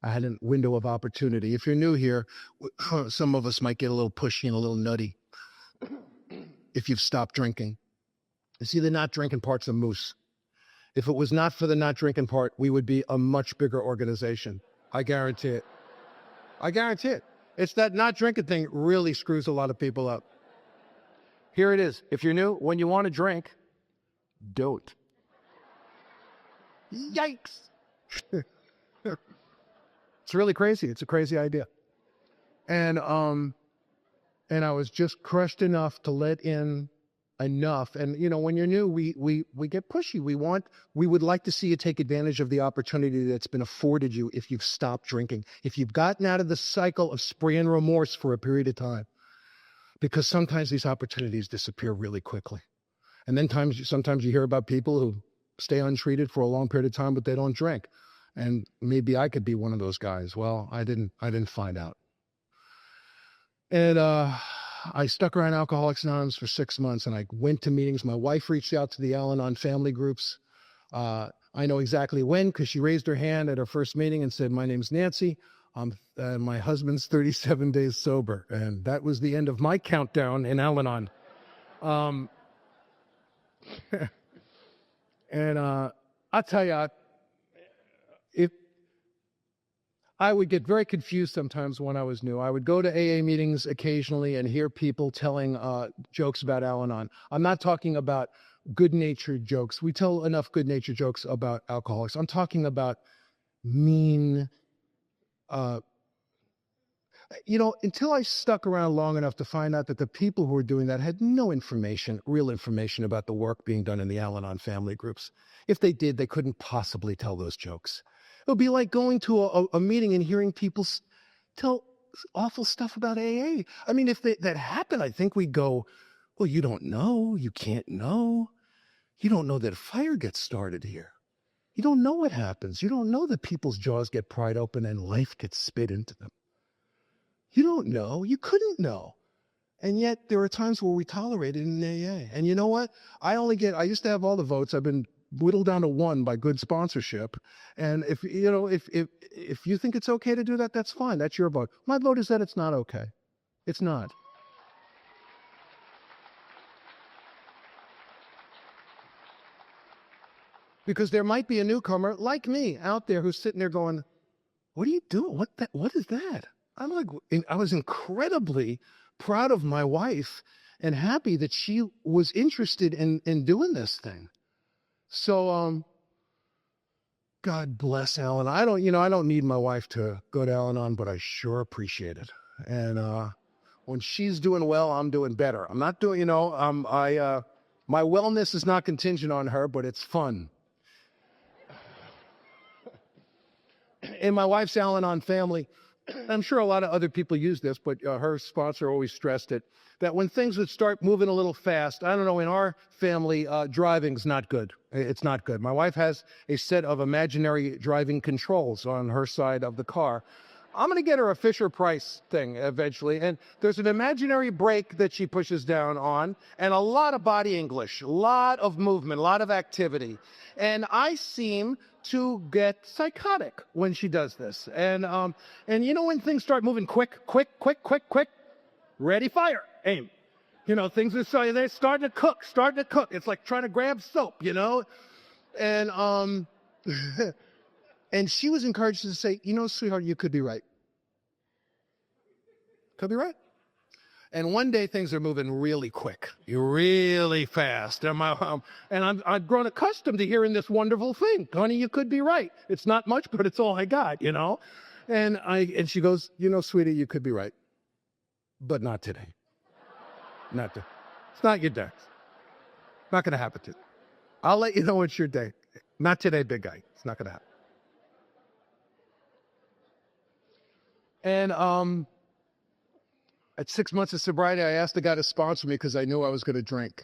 I had a window of opportunity. If you're new here, some of us might get a little pushy and a little nutty if you've stopped drinking. You see, the not drinking part's a moose. If it was not for the not drinking part, we would be a much bigger organization. I guarantee it. I guarantee it. It's that not drinking thing really screws a lot of people up. Here it is. If you're new, when you want to drink, don't. Yikes. It's really crazy. It's a crazy idea. And I was just crushed enough to let in enough. And, you know, when you're new, we get pushy. We would like to see you take advantage of the opportunity that's been afforded you if you've stopped drinking, if you've gotten out of the cycle of spraying remorse for a period of time. Because sometimes these opportunities disappear really quickly. And then sometimes you hear about people who stay untreated for a long period of time, but they don't drink. And maybe I could be one of those guys. Well, I didn't find out. And I stuck around Alcoholics Anonymous for 6 months, and I went to meetings. My wife reached out to the Al-Anon family groups. I know exactly when, because she raised her hand at her first meeting and said, "My name's Nancy. My husband's 37 days sober." And that was the end of my countdown in Al-Anon. And I'll tell you, if I would get very confused sometimes when I was new. I would go to AA meetings occasionally and hear people telling jokes about Al-Anon. I'm not talking about good-natured jokes. We tell enough good-natured jokes about alcoholics. I'm talking about mean, until I stuck around long enough to find out that the people who were doing that had no information, real information about the work being done in the Al-Anon family groups. If they did, they couldn't possibly tell those jokes. It would be like going to a meeting and hearing people tell awful stuff about AA. I mean, if that happened, I think we'd go, "Well, you don't know. You can't know. You don't know that a fire gets started here. You don't know what happens. You don't know that people's jaws get pried open and life gets spit into them. You don't know. You couldn't know." And yet there are times where we tolerate it in AA. And you know what? I used to have all the votes. I've been whittled down to one by good sponsorship. And if you think it's okay to do that, that's fine. That's your vote. My vote is that it's not okay. It's not. Because there might be a newcomer like me out there who's sitting there going, "What are you doing? What is that?" I was incredibly proud of my wife and happy that she was interested in doing this thing. So, God bless Al-Anon. I don't need my wife to go to Al-Anon, but I sure appreciate it. And when she's doing well, I'm doing better. I'm not doing, my wellness is not contingent on her, but it's fun. In my wife's Al-Anon family, I'm sure a lot of other people use this, but her sponsor always stressed it, that when things would start moving a little fast, I don't know, in our family, driving's not good. It's not good. My wife has a set of imaginary driving controls on her side of the car. I'm going to get her a Fisher Price thing eventually. And there's an imaginary brake that she pushes down on, and a lot of body English, a lot of movement, a lot of activity. And I seem to get psychotic when she does this. And you know, when things start moving quick, ready, fire, aim. You know, things are so they're starting to cook. It's like trying to grab soap, you know? And and she was encouraged to say, you know, sweetheart, you could be right. Could be right. And one day things are moving really quick, really fast. And I've grown accustomed to hearing this wonderful thing. Honey, you could be right. It's not much, but it's all I got, you know? And she goes, you know, sweetie, you could be right. But not today. It's not your day. Not going to happen today. I'll let you know it's your day. Not today, big guy. It's not going to happen. And at 6 months of sobriety, I asked the guy to sponsor me because I knew I was going to drink.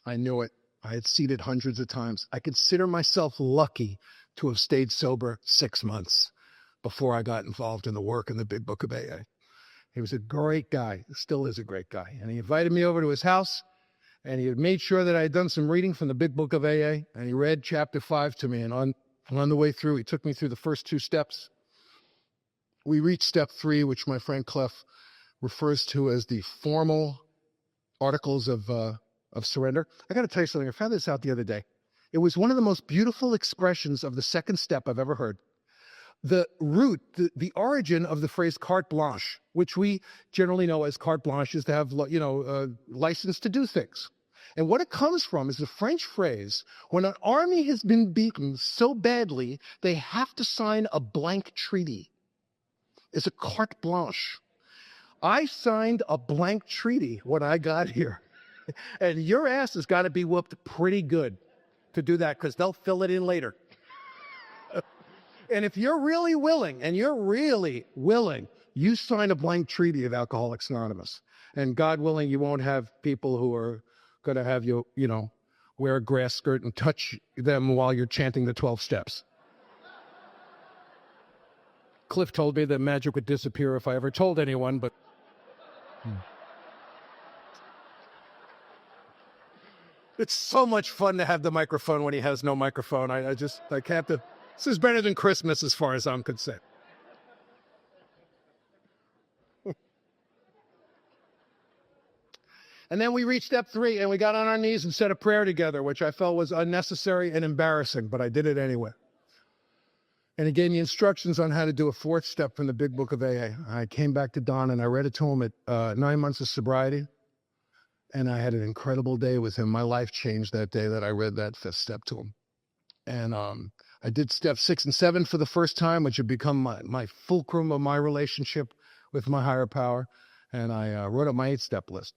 I knew it. I had seen it hundreds of times. I consider myself lucky to have stayed sober 6 months before I got involved in the work in the Big Book of AA. He was a great guy, still is a great guy. And he invited me over to his house, and he had made sure that I had done some reading from the Big Book of AA, and he read chapter 5 to me. And on the way through, he took me through the first 2 steps. We reached step 3, which my friend Clef refers to as the formal articles of surrender. I got to tell you something. I found this out the other day. It was one of the most beautiful expressions of the second step I've ever heard. The root, the origin of the phrase carte blanche, which we generally know as carte blanche, is to have, you know, license to do things. And what it comes from is the French phrase, when an army has been beaten so badly, they have to sign a blank treaty. It's a carte blanche. I signed a blank treaty when I got here. And your ass has got to be whooped pretty good to do that, because they'll fill it in later. And if you're really willing, you sign a blank treaty of Alcoholics Anonymous. And God willing, you won't have people who are going to have you, you know, wear a grass skirt and touch them while you're chanting the 12 steps. Cliff told me that magic would disappear if I ever told anyone, but... It's so much fun to have the microphone when he has no microphone. I have to... This is better than Christmas as far as I'm concerned. And then we reached step 3, and we got on our knees and said a prayer together, which I felt was unnecessary and embarrassing, but I did it anyway. And he gave me instructions on how to do a 4th step from the Big Book of AA. I came back to Don, and I read it to him at 9 months of sobriety. And I had an incredible day with him. My life changed that day that I read that 5th step to him. And I did step 6 and 7 for the first time, which had become my fulcrum of my relationship with my higher power. And I wrote up my 8-step list.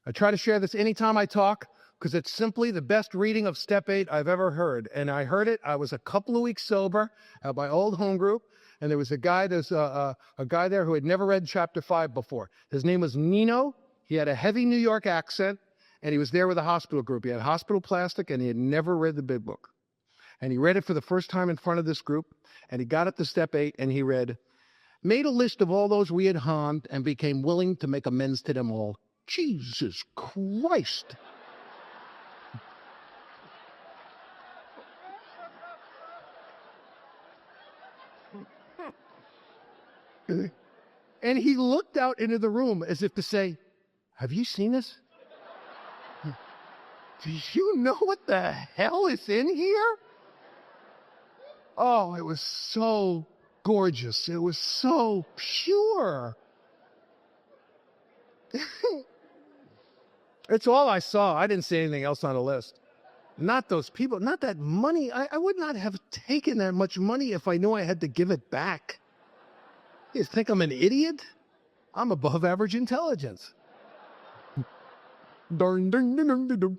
I try to share this anytime I talk, because it's simply the best reading of step 8 I've ever heard. And I heard it. I was a couple of weeks sober at my old home group. And there was a guy there who had never read chapter 5 before. His name was Nino. He had a heavy New York accent, and he was there with a hospital group. He had hospital plastic, and he had never read the Big Book. And he read it for the first time in front of this group, and he got up to step 8, and he read, made a list of all those we had harmed and became willing to make amends to them all. Jesus Christ. And he looked out into the room as if to say, have you seen this? Do you know what the hell is in here? Oh, it was so gorgeous. It was so pure. It's all I saw. I didn't see anything else on the list. Not those people, not that money. I would not have taken that much money if I knew I had to give it back. You think I'm an idiot? I'm above average intelligence. Darn, darn, darn, darn,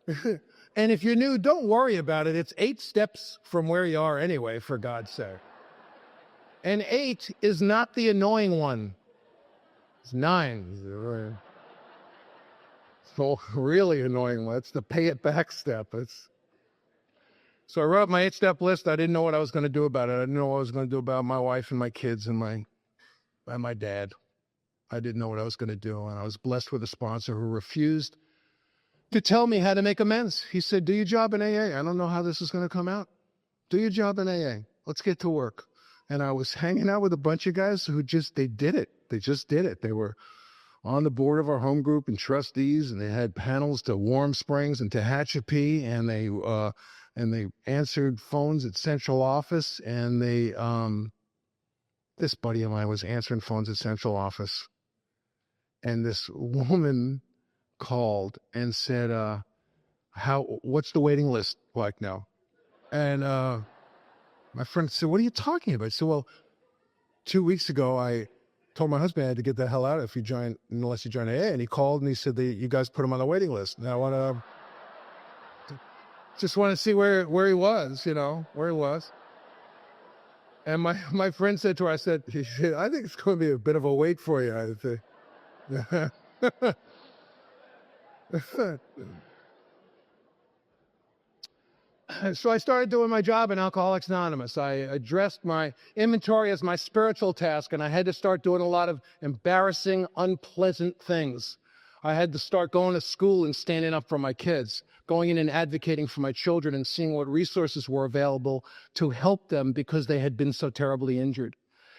darn. And if you're new, don't worry about it. It's 8 steps from where you are anyway, for God's sake. And 8 is not the annoying one. It's 9. It's the really annoying one. It's the pay it back step. So I wrote up my 8-step list. I didn't know what I was going to do about it. I didn't know what I was going to do about my wife and my kids and my dad. I didn't know what I was going to do. And I was blessed with a sponsor who refused to tell me how to make amends. He said, do your job in AA. I don't know how this is going to come out. Do your job in AA. Let's get to work. And I was hanging out with a bunch of guys who they did it. They just did it. They were on the board of our home group and trustees, and they had panels to Warm Springs and Tehachapi, and they answered phones at central office, and this buddy of mine was answering phones at central office, and this woman called and said, what's the waiting list like now? And my friend said, what are you talking about? I said, well, 2 weeks ago, I told my husband I had to get the hell out unless you join AA. And he called and he said, you guys put him on the waiting list. And I just want to see where he was, where he was. And my friend said to her, he said, I think it's going to be a bit of a wait for you. I think. So I started doing my job in Alcoholics Anonymous. I addressed my inventory as my spiritual task, and I had to start doing a lot of embarrassing, unpleasant things. I had to start going to school and standing up for my kids, going in and advocating for my children and seeing what resources were available to help them because they had been so terribly injured.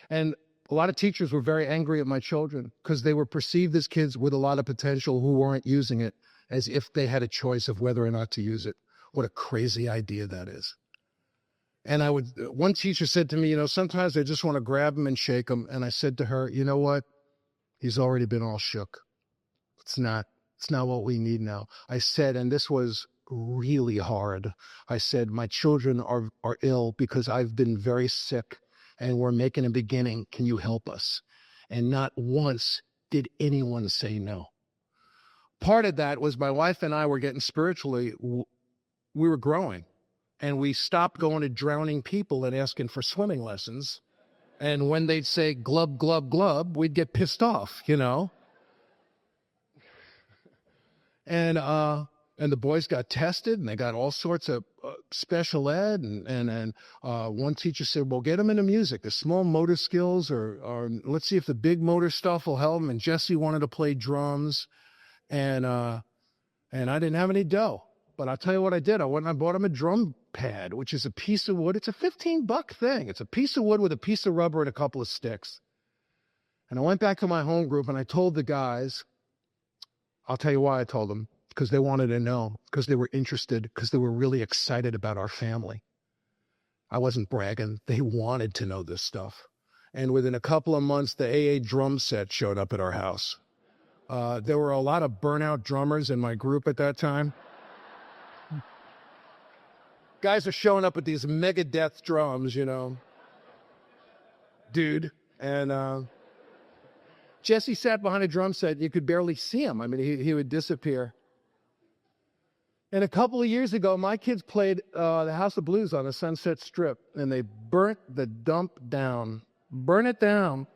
And a lot of teachers were very angry at my children because they were perceived as kids with a lot of potential who weren't using it as if they had a choice of whether or not to use it. What a crazy idea that is. And one teacher said to me, sometimes I just want to grab him and shake him. And I said to her, you know what? He's already been all shook. It's not what we need now. I said, and this was really hard. I said, my children are ill because I've been very sick and we're making a beginning. Can you help us? And not once did anyone say no. Part of that was my wife and I were getting spiritually, we were growing, and we stopped going to drowning people and asking for swimming lessons. And when they'd say glub, glub, glub, we'd get pissed off, And the boys got tested, and they got all sorts of special ed. And one teacher said, well, get them into music, the small motor skills, or let's see if the big motor stuff will help them. And Jesse wanted to play drums, and I didn't have any dough. But I'll tell you what I did. I went and I bought him a drum pad, which is a piece of wood. It's a $15 thing. It's a piece of wood with a piece of rubber and a couple of sticks. And I went back to my home group and I told the guys, I'll tell you why I told them, because they wanted to know, because they were interested, because they were really excited about our family. I wasn't bragging. They wanted to know this stuff. And within a couple of months, the AA drum set showed up at our house. There were a lot of burnout drummers in my group at that time. Guys are showing up with these Megadeth drums, dude. And Jesse sat behind a drum set. You could barely see him. I mean, he would disappear. And a couple of years ago, my kids played the House of Blues on the Sunset Strip, and they burnt the dump down. Burn it down.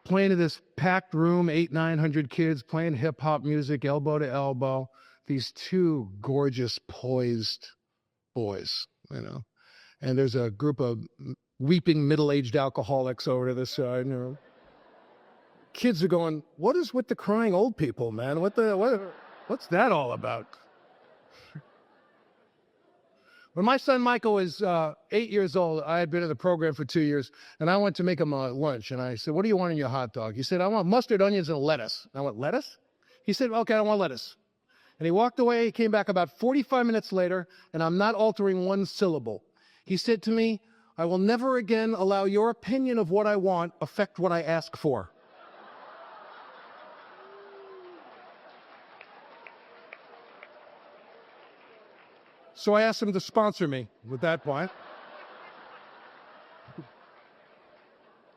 Playing in this packed room, 800-900 kids, playing hip-hop music, elbow to elbow. These two gorgeous, poised boys, And there's a group of weeping middle-aged alcoholics over to the side, Kids are going, what is with the crying old people, man? What's that all about? When my son Michael was 8 years old, I had been in the program for 2 years, and I went to make him lunch. And I said, what do you want in your hot dog? He said, I want mustard, onions, and lettuce. And I went, lettuce? He said, okay, I want lettuce. And he walked away. He came back about 45 minutes later, and I'm not altering one syllable. He said to me, I will never again allow your opinion of what I want affect what I ask for. So I asked him to sponsor me with that point.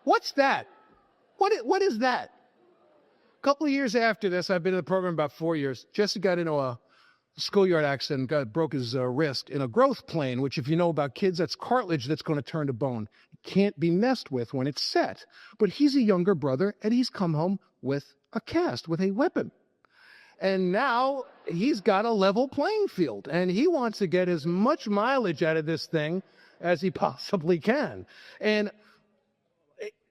What's that? What is that? A couple of years after this, I've been in the program about 4 years. Jesse got into a schoolyard accident, broke his wrist in a growth plane, which if you know about kids, that's cartilage that's going to turn to bone. It can't be messed with when it's set. But he's a younger brother, and he's come home with a cast, with a weapon. And now he's got a level playing field, and he wants to get as much mileage out of this thing as he possibly can. And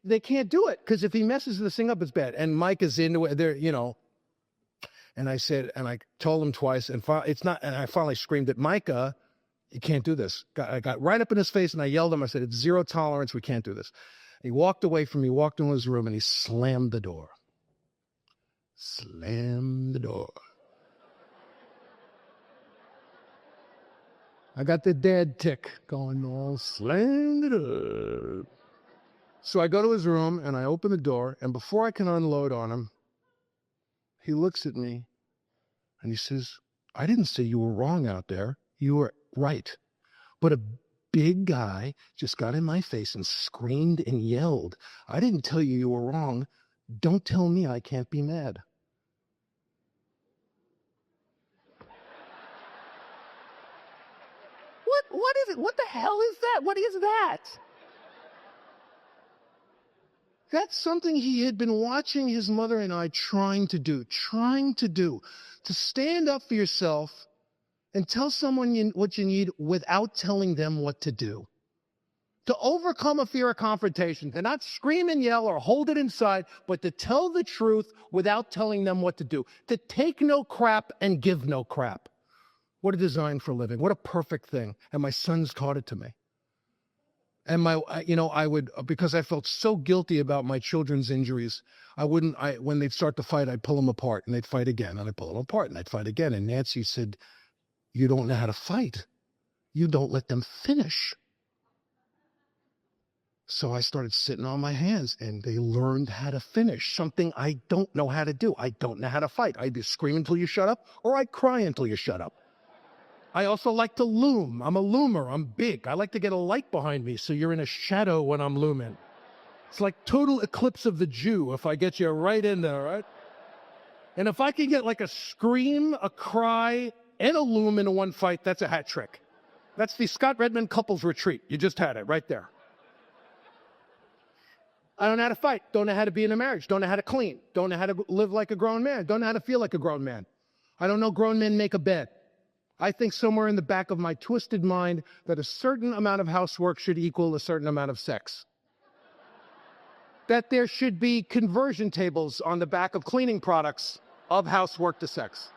they can't do it, because if he messes this thing up, it's bad. And Mike is into it. There, and I said, and I told him twice, and I finally screamed at Micah, you can't do this. I got right up in his face, and I yelled at him. I said, it's zero tolerance. We can't do this. He walked away from me, walked into his room, and he slammed the door. Slammed the door. I got the dad tick going on. Slam the door. So I go to his room, and I open the door, and before I can unload on him, he looks at me, and he says, I didn't say you were wrong out there. You were right. But a big guy just got in my face and screamed and yelled. I didn't tell you you were wrong. Don't tell me I can't be mad. What is it? What the hell is that? What is that? That's something he had been watching his mother and I trying to do, to stand up for yourself and tell someone what you need without telling them what to do. To overcome a fear of confrontation, to not scream and yell or hold it inside, but to tell the truth without telling them what to do. To take no crap and give no crap. What a design for a living. What a perfect thing. And my sons taught it to me. And I would, because I felt so guilty about my children's injuries, when they'd start to fight, I'd pull them apart and they'd fight again. And I'd pull them apart and they'd fight again. And Nancy said, you don't know how to fight. You don't let them finish. So I started sitting on my hands and they learned how to finish, something I don't know how to do. I don't know how to fight. I either scream until you shut up or I cry until you shut up. I also like to loom. I'm a loomer. I'm big. I like to get a light behind me so you're in a shadow when I'm looming. It's like total eclipse of the Jew if I get you right in there, right? And if I can get like a scream, a cry, and a loom in one fight, that's a hat trick. That's the Scott Redmond couples retreat. You just had it right there. I don't know how to fight. Don't know how to be in a marriage. Don't know how to clean. Don't know how to live like a grown man. Don't know how to feel like a grown man. I don't know grown men make a bed. I think somewhere in the back of my twisted mind that a certain amount of housework should equal a certain amount of sex. That there should be conversion tables on the back of cleaning products of housework to sex.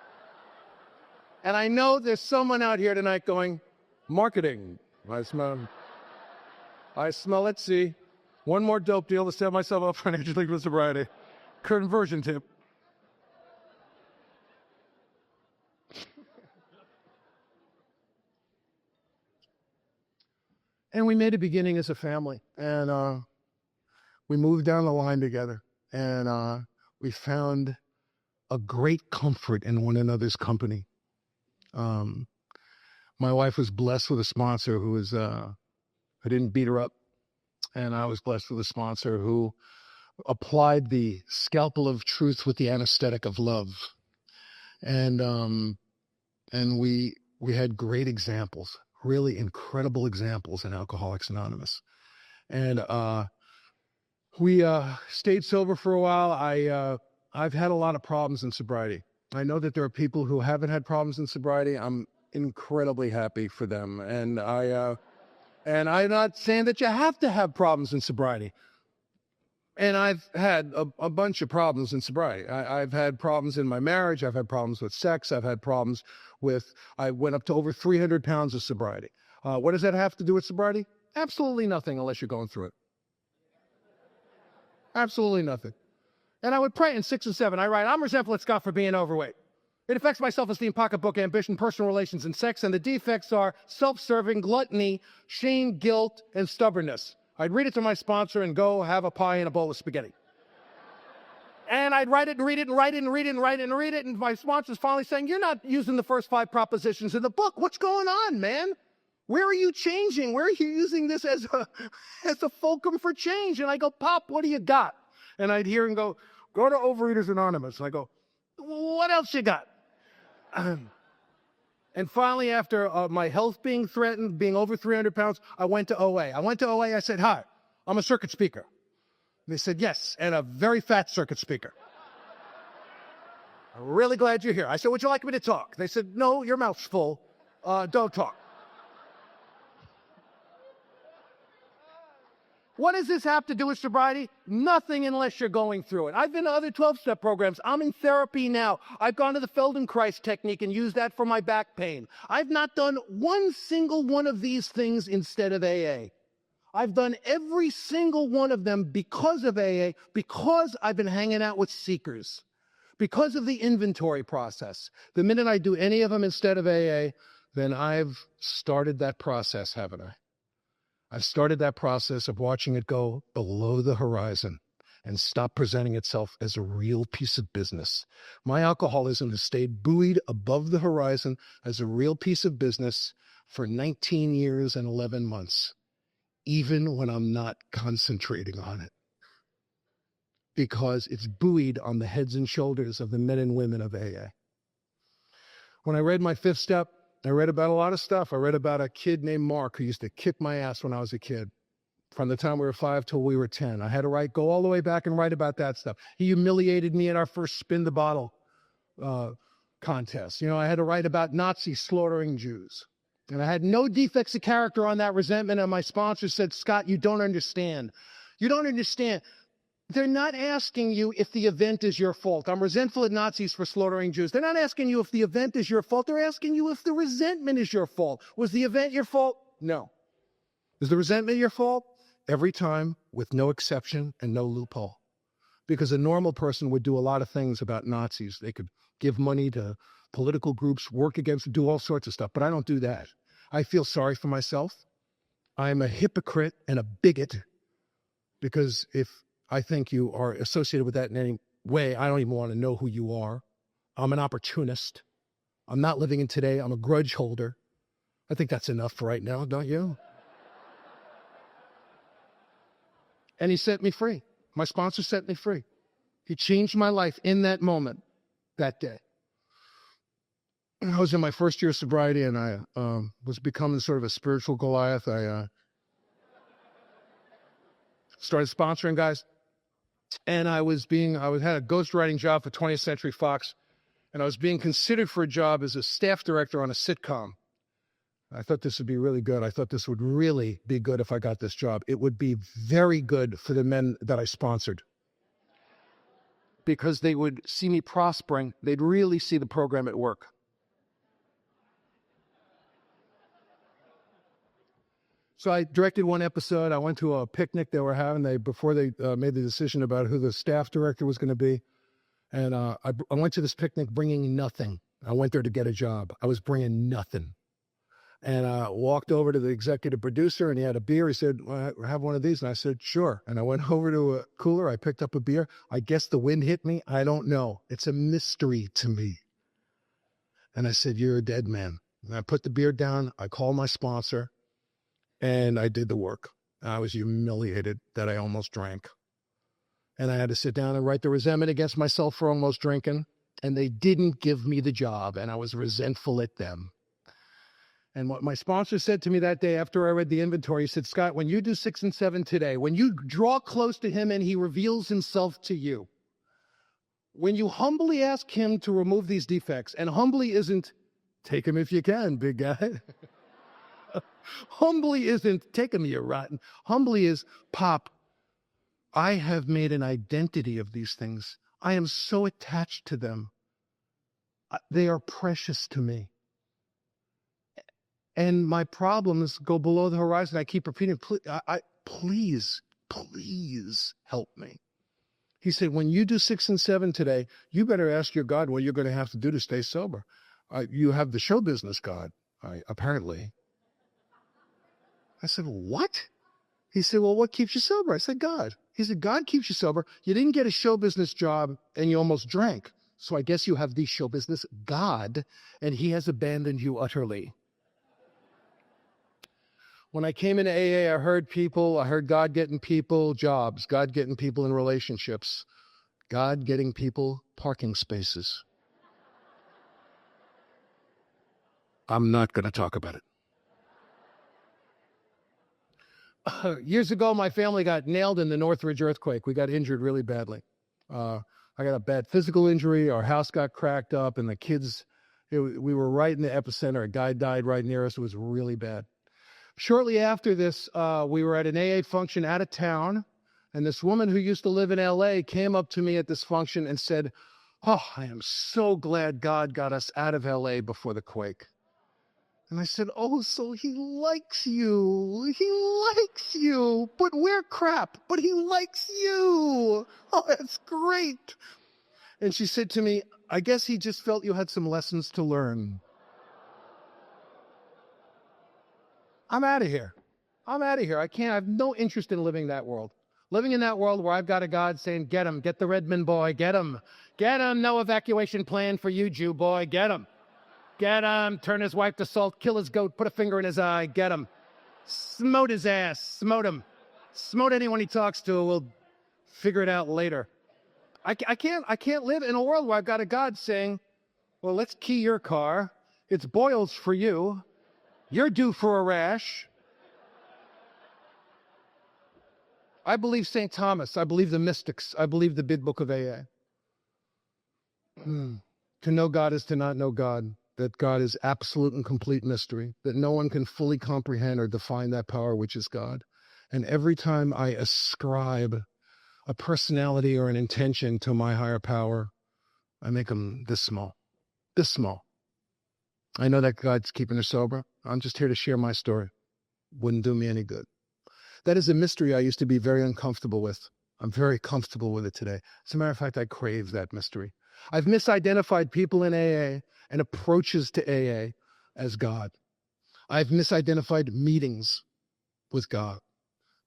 And I know there's someone out here tonight going, marketing. I smell it, see. One more dope deal to set myself up financially for sobriety. Conversion tip. And we made a beginning as a family. And we moved down the line together. And we found a great comfort in one another's company. My wife was blessed with a sponsor who didn't beat her up. And I was blessed with a sponsor who applied the scalpel of truth with the anesthetic of love. And we had great examples, really incredible examples in Alcoholics Anonymous. And we stayed sober for a while. I've had a lot of problems in sobriety. I know that there are people who haven't had problems in sobriety. I'm incredibly happy for them. And I'm not saying that you have to have problems in sobriety. And I've had a bunch of problems in sobriety. I've had problems in my marriage. I've had problems with sex. I've had problems I went up to over 300 pounds of sobriety. What does that have to do with sobriety? Absolutely nothing unless you're going through it. Absolutely nothing. And I would pray in 6 and 7. I write, I'm resentful at Scott for being overweight. It affects my self-esteem, pocketbook, ambition, personal relations, and sex, and the defects are self-serving, gluttony, shame, guilt, and stubbornness. I'd read it to my sponsor and go have a pie and a bowl of spaghetti. And I'd write it and read it and write it and read it and write it and read it, and my sponsor's finally saying, you're not using the first 5 propositions in the book. What's going on, man? Where are you changing? Where are you using this as a fulcrum for change? And I go, Pop, what do you got? And I'd hear him go to Overeaters Anonymous. And I go, what else you got? And finally, after my health being threatened, being over 300 pounds, I went to OA. I said, hi, I'm a circuit speaker. They said, yes, and a very fat circuit speaker. I'm really glad you're here. I said, would you like me to talk? They said, no, your mouth's full. Don't talk. What does this have to do with sobriety? Nothing unless you're going through it. I've been to other 12-step programs. I'm in therapy now. I've gone to the Feldenkrais technique and used that for my back pain. I've not done one single one of these things instead of AA. I've done every single one of them because of AA, because I've been hanging out with seekers, because of the inventory process. The minute I do any of them instead of AA, then I've started that process, haven't I? I've started that process of watching it go below the horizon and stop presenting itself as a real piece of business. My alcoholism has stayed buoyed above the horizon as a real piece of business for 19 years and 11 months, even when I'm not concentrating on it, because it's buoyed on the heads and shoulders of the men and women of AA. When I read my fifth step, I read about a lot of stuff. I read about a kid named Mark who used to kick my ass when I was a kid, from the time we were 5 till we were 10. I had to go all the way back and write about that stuff. He humiliated me in our first spin the bottle contest. I had to write about Nazis slaughtering Jews. And I had no defects of character on that resentment. And my sponsor said, Scott, you don't understand. You don't understand. They're not asking you if the event is your fault. I'm resentful at Nazis for slaughtering Jews. They're not asking you if the event is your fault. They're asking you if the resentment is your fault. Was the event your fault? No. Is the resentment your fault? Every time, with no exception and no loophole. Because a normal person would do a lot of things about Nazis. They could give money to political groups, work against, do all sorts of stuff. But I don't do that. I feel sorry for myself. I'm a hypocrite and a bigot, because if I think you are associated with that in any way, I don't even want to know who you are. I'm an opportunist. I'm not living in today. I'm a grudge holder. I think that's enough for right now, don't you? And he set me free. My sponsor set me free. He changed my life in that moment, that day. I was in my first year of sobriety, and I was becoming sort of a spiritual Goliath. I started sponsoring guys. And I had a ghostwriting job for 20th Century Fox, and I was being considered for a job as a staff director on a sitcom. I thought this would be really good. I thought this would really be good if I got this job. It would be very good for the men that I sponsored, because they would see me prospering. They'd really see the program at work. So I directed one episode. I went to a picnic they were having before they made the decision about who the staff director was going to be. And I went to this picnic bringing nothing. I went there to get a job. I was bringing nothing. And I walked over to the executive producer, and he had a beer. He said, well, have one of these. And I said, sure. And I went over to a cooler. I picked up a beer. I guess the wind hit me. I don't know. It's a mystery to me. And I said, you're a dead man. And I put the beer down. I called my sponsor. And I did the work. I was humiliated that I almost drank. And I had to sit down and write the resentment against myself for almost drinking. And they didn't give me the job, and I was resentful at them. And what my sponsor said to me that day after I read the inventory, he said, Scott, when you do 6 and 7 today, when you draw close to him and he reveals himself to you, when you humbly ask him to remove these defects, and humbly isn't, take him if you can, big guy. Humbly isn't, take him, you rotten. Humbly is, Pop, I have made an identity of these things. I am so attached to them. They are precious to me. And my problems go below the horizon. I keep repeating, please help me. He said, when you do 6 and 7 today, you better ask your God what you're going to have to do to stay sober. You have the show business God, apparently. I said, what? He said, well, what keeps you sober? I said, God. He said, God keeps you sober. You didn't get a show business job and you almost drank. So I guess you have the show business God, and he has abandoned you utterly. When I came into AA, I heard God getting people jobs, God getting people in relationships, God getting people parking spaces. I'm not going to talk about it. Years ago, my family got nailed in the Northridge earthquake. We got injured really badly. I got a bad physical injury. Our house got cracked up, and the kids, we were right in the epicenter. A guy died right near us. It was really bad. Shortly after this, we were at an AA function out of town, and this woman who used to live in LA came up to me at this function and said, "Oh, I am so glad God got us out of LA before the quake." And I said, "Oh, so he likes you. He likes you. But we're crap. But he likes you. Oh, that's great." And she said to me, "I guess he just felt you had some lessons to learn." I'm out of here. I'm out of here. I have no interest in living that world. Living in that world where I've got a God saying, "Get him, get the Redmond boy, get him. Get him, no evacuation plan for you, Jew boy, get him. Get him, turn his wife to salt, kill his goat, put a finger in his eye, get him. Smote his ass, smote him. Smote anyone he talks to, we'll figure it out later." I can't live in a world where I've got a God saying, "Well, let's key your car. It's boils for you. You're due for a rash." I believe St. Thomas. I believe the mystics. I believe the big book of AA. To know God is to not know God. That God is absolute and complete mystery. That no one can fully comprehend or define that power which is God. And every time I ascribe a personality or an intention to my higher power, I make them this small. This small. I know that God's keeping her sober. I'm just here to share my story. Wouldn't do me any good. That is a mystery I used to be very uncomfortable with. I'm very comfortable with it today. As a matter of fact, I crave that mystery. I've misidentified people in AA and approaches to AA as God. I've misidentified meetings with God.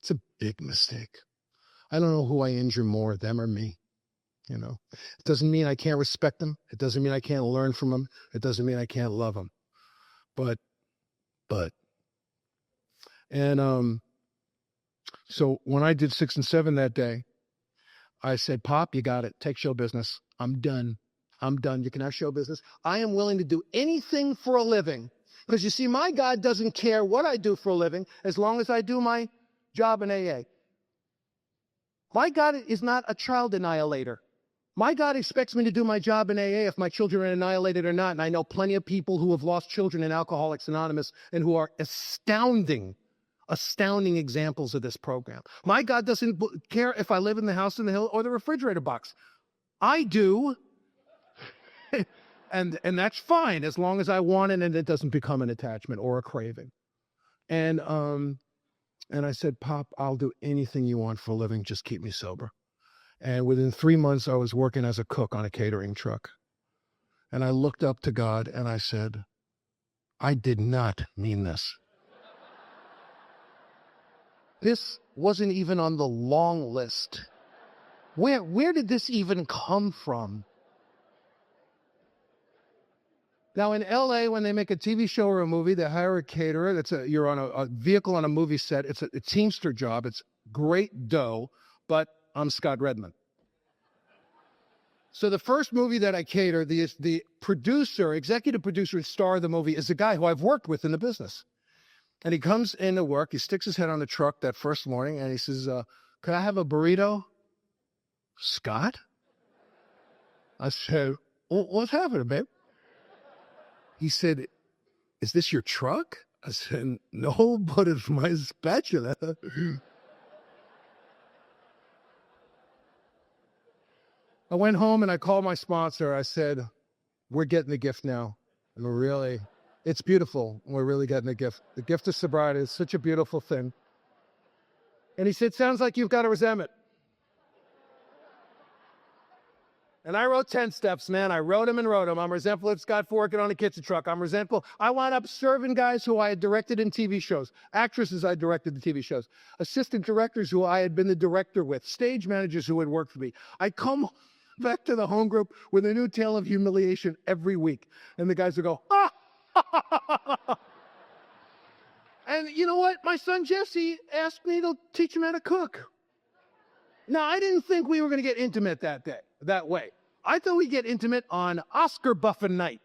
It's a big mistake. I don't know who I injure more, them or me. You know, it doesn't mean I can't respect them. It doesn't mean I can't learn from them. It doesn't mean I can't love them. So when I did 6 and 7 that day, I said, "Pop, you got it. Take show business. I'm done. I'm done. You can have show business. I am willing to do anything for a living." Because you see, my God doesn't care what I do for a living as long as I do my job in AA. My God is not a child annihilator. My God expects me to do my job in AA if my children are annihilated or not. And I know plenty of people who have lost children in Alcoholics Anonymous and who are astounding examples of this program. My God doesn't care if I live in the house in the hill or the refrigerator box. I do. and that's fine as long as I want it and it doesn't become an attachment or a craving. And I said, "Pop, I'll do anything you want for a living. Just keep me sober." And within 3 months, I was working as a cook on a catering truck. And I looked up to God and I said, "I did not mean this. This wasn't even on the long list. Where did this even come from?" Now in LA, when they make a TV show or a movie, they hire a caterer. You're on a vehicle on a movie set. It's a Teamster job. It's great dough, but I'm Scott Redmond. So the first movie that I cater, the producer, executive producer and star of the movie is a guy who I've worked with in the business. And he comes into work, he sticks his head on the truck that first morning, and he says, "Could I have a burrito?" "Scott?" I said, "Well, what's happening, babe?" He said, "Is this your truck?" I said, "No, but it's my spatula." I went home and I called my sponsor. I said, "We're getting the gift now. And it's beautiful. We're really getting the gift. The gift of sobriety is such a beautiful thing." And he said, "Sounds like you've got a resentment." And I wrote 10 steps, man. I wrote them and wrote them. I'm resentful of Scott for working on a kitchen truck. I'm resentful. I wound up serving guys who I had directed in TV shows, actresses I directed the TV shows, assistant directors who I had been the director with, stage managers who had worked for me. I'd come back to the home group with a new tale of humiliation every week. And the guys would go, "Ah!" And you know what? My son Jesse asked me to teach him how to cook. Now, I didn't think we were going to get intimate that way. I thought we'd get intimate on Oscar buffing night.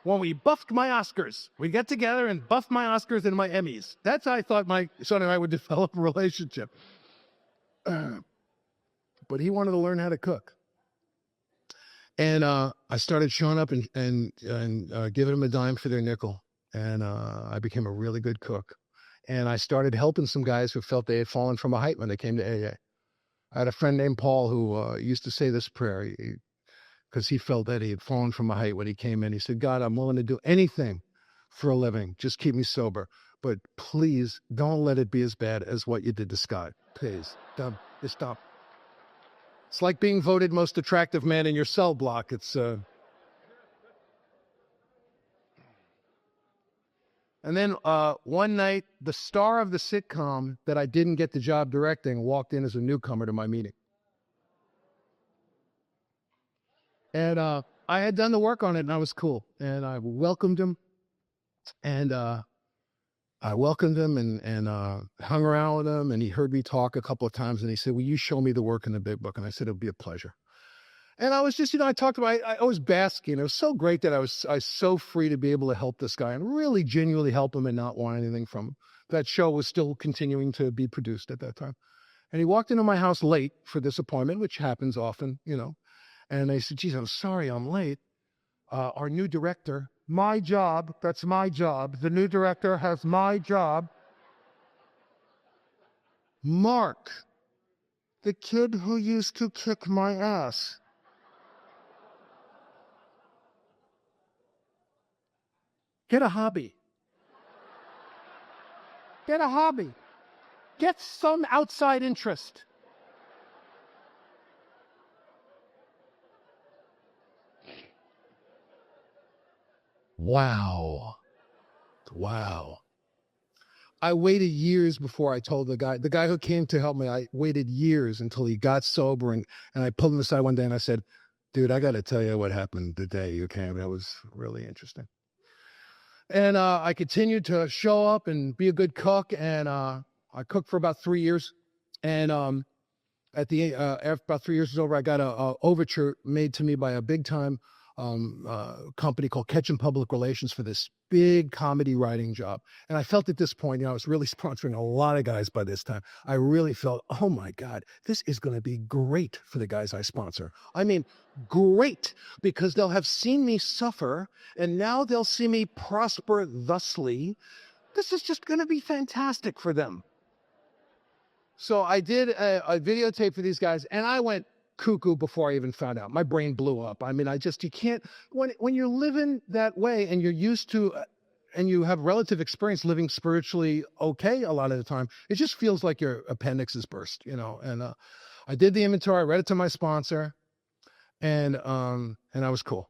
When we buffed my Oscars. We'd get together and buff my Oscars and my Emmys. That's how I thought my son and I would develop a relationship. But he wanted to learn how to cook. And I started showing up and giving them a dime for their nickel. And I became a really good cook. And I started helping some guys who felt they had fallen from a height when they came to AA. I had a friend named Paul who used to say this prayer because he felt that he had fallen from a height when he came in. He said, God, I'm willing to do anything for a living. Just keep me sober. But please don't let it be as bad as what you did to Scott. Please, just stop. It's like being voted most attractive man in your cell block. It's And then one night, the star of the sitcom that I didn't get the job directing walked in as a newcomer to my meeting. And I had done the work on it, and I was cool. And I welcomed him. And I welcomed him and hung around with him. And he heard me talk a couple of times. And he said, will you show me the work in the big book? And I said, it'll be a pleasure. And I was just, I talked about, I was basking. It was so great that I was so free to be able to help this guy and really genuinely help him and not want anything from him. That show was still continuing to be produced at that time. And he walked into my house late for this appointment, which happens often, And I said, geez, I'm sorry I'm late. Our new director, my job, that's my job. The new director has my job. Mark, the kid who used to kick my ass. Get a hobby. Get a hobby. Get some outside interest. Wow. I waited years before I told the guy who came to help me, I waited years until he got sober and I pulled him aside one day and I said, dude, I got to tell you what happened the day you came. That was really interesting. And I continued to show up and be a good cook. And I cooked for about 3 years. And after about 3 years was over, I got a overture made to me by a big time company called Ketchum Public Relations for this big comedy writing job. And I felt at this point, I was really sponsoring a lot of guys by this time. I really felt, oh my God, this is going to be great for the guys I sponsor. I mean, great, because they'll have seen me suffer and now they'll see me prosper thusly. This is just going to be fantastic for them. So I did a videotape for these guys and I went cuckoo before I even found out. My brain blew up. I mean, you can't, when you're living that way and you're used to, and you have relative experience living spiritually okay a lot of the time, it just feels like your appendix is burst, and I did the inventory, I read it to my sponsor, and I was cool.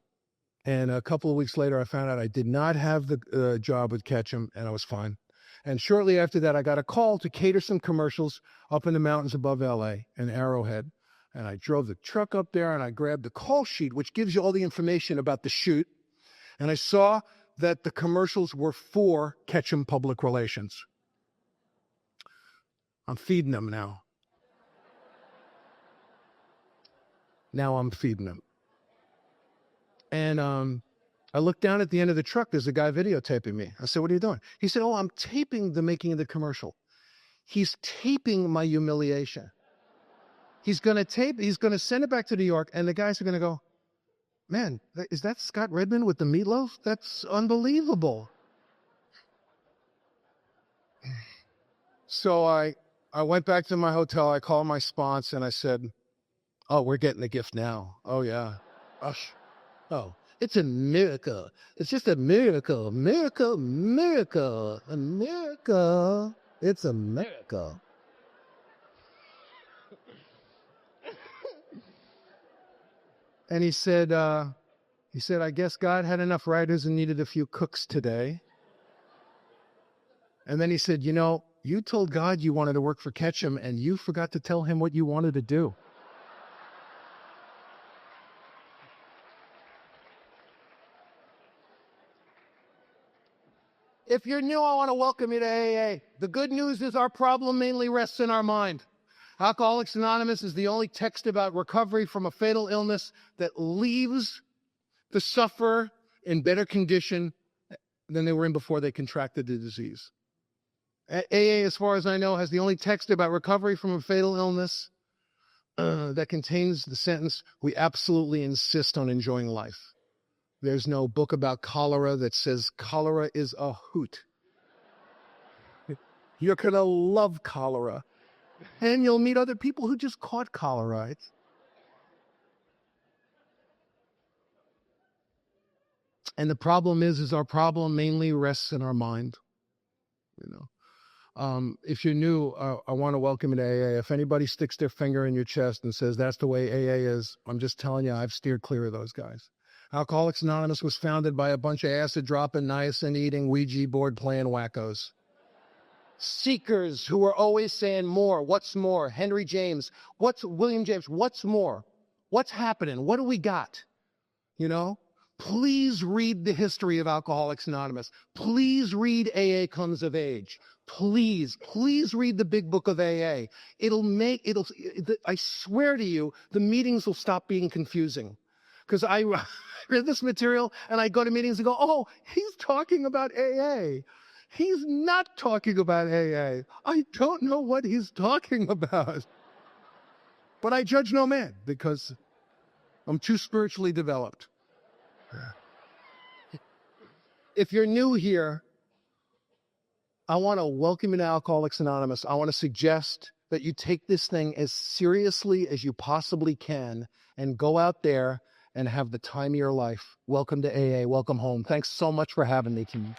And a couple of weeks later, I found out I did not have the job with Ketchum, and I was fine. And shortly after that, I got a call to cater some commercials up in the mountains above LA in Arrowhead. And I drove the truck up there and I grabbed the call sheet, which gives you all the information about the shoot. And I saw that the commercials were for Ketchum Public Relations. I'm feeding them now. Now I'm feeding them. And I looked down at the end of the truck. There's a guy videotaping me. I said, what are you doing? He said, oh, I'm taping the making of the commercial. He's taping my humiliation. He's going to send it back to New York, and the guys are going to go, man, is that Scott Redmond with the meatloaf? That's unbelievable. So I went back to my hotel. I called my sponsor, and I said, oh, we're getting the gift now. Oh, yeah. Oh, it's a miracle. It's just a miracle. Miracle. A miracle. It's a miracle. And he said, I guess God had enough writers and needed a few cooks today. And then he said, you told God you wanted to work for Ketchum and you forgot to tell him what you wanted to do. If you're new, I want to welcome you to AA. The good news is our problem mainly rests in our mind. Alcoholics Anonymous is the only text about recovery from a fatal illness that leaves the sufferer in better condition than they were in before they contracted the disease. AA, as far as I know, has the only text about recovery from a fatal illness that contains the sentence, "We absolutely insist on enjoying life." There's no book about cholera that says cholera is a hoot. You're going to love cholera. And you'll meet other people who just caught cholera. And the problem is our problem mainly rests in our mind. You know, if you're new, I want to welcome you to AA. If anybody sticks their finger in your chest and says that's the way AA is, I'm just telling you, I've steered clear of those guys. Alcoholics Anonymous was founded by a bunch of acid dropping, niacin eating, Ouija board playing wackos. Seekers who are always saying more. What's more? Henry James. William James? What's more? What's happening? What do we got? You know? Please read the history of Alcoholics Anonymous. Please read AA Comes of Age. Please read the big book of AA. I swear to you, the meetings will stop being confusing. Because I read this material and I go to meetings and go, oh, he's talking about AA. He's not talking about AA. I don't know what he's talking about. But I judge no man because I'm too spiritually developed. If you're new here, I want to welcome you to Alcoholics Anonymous. I want to suggest that you take this thing as seriously as you possibly can and go out there and have the time of your life. Welcome to AA. Welcome home. Thanks so much for having me, Kim.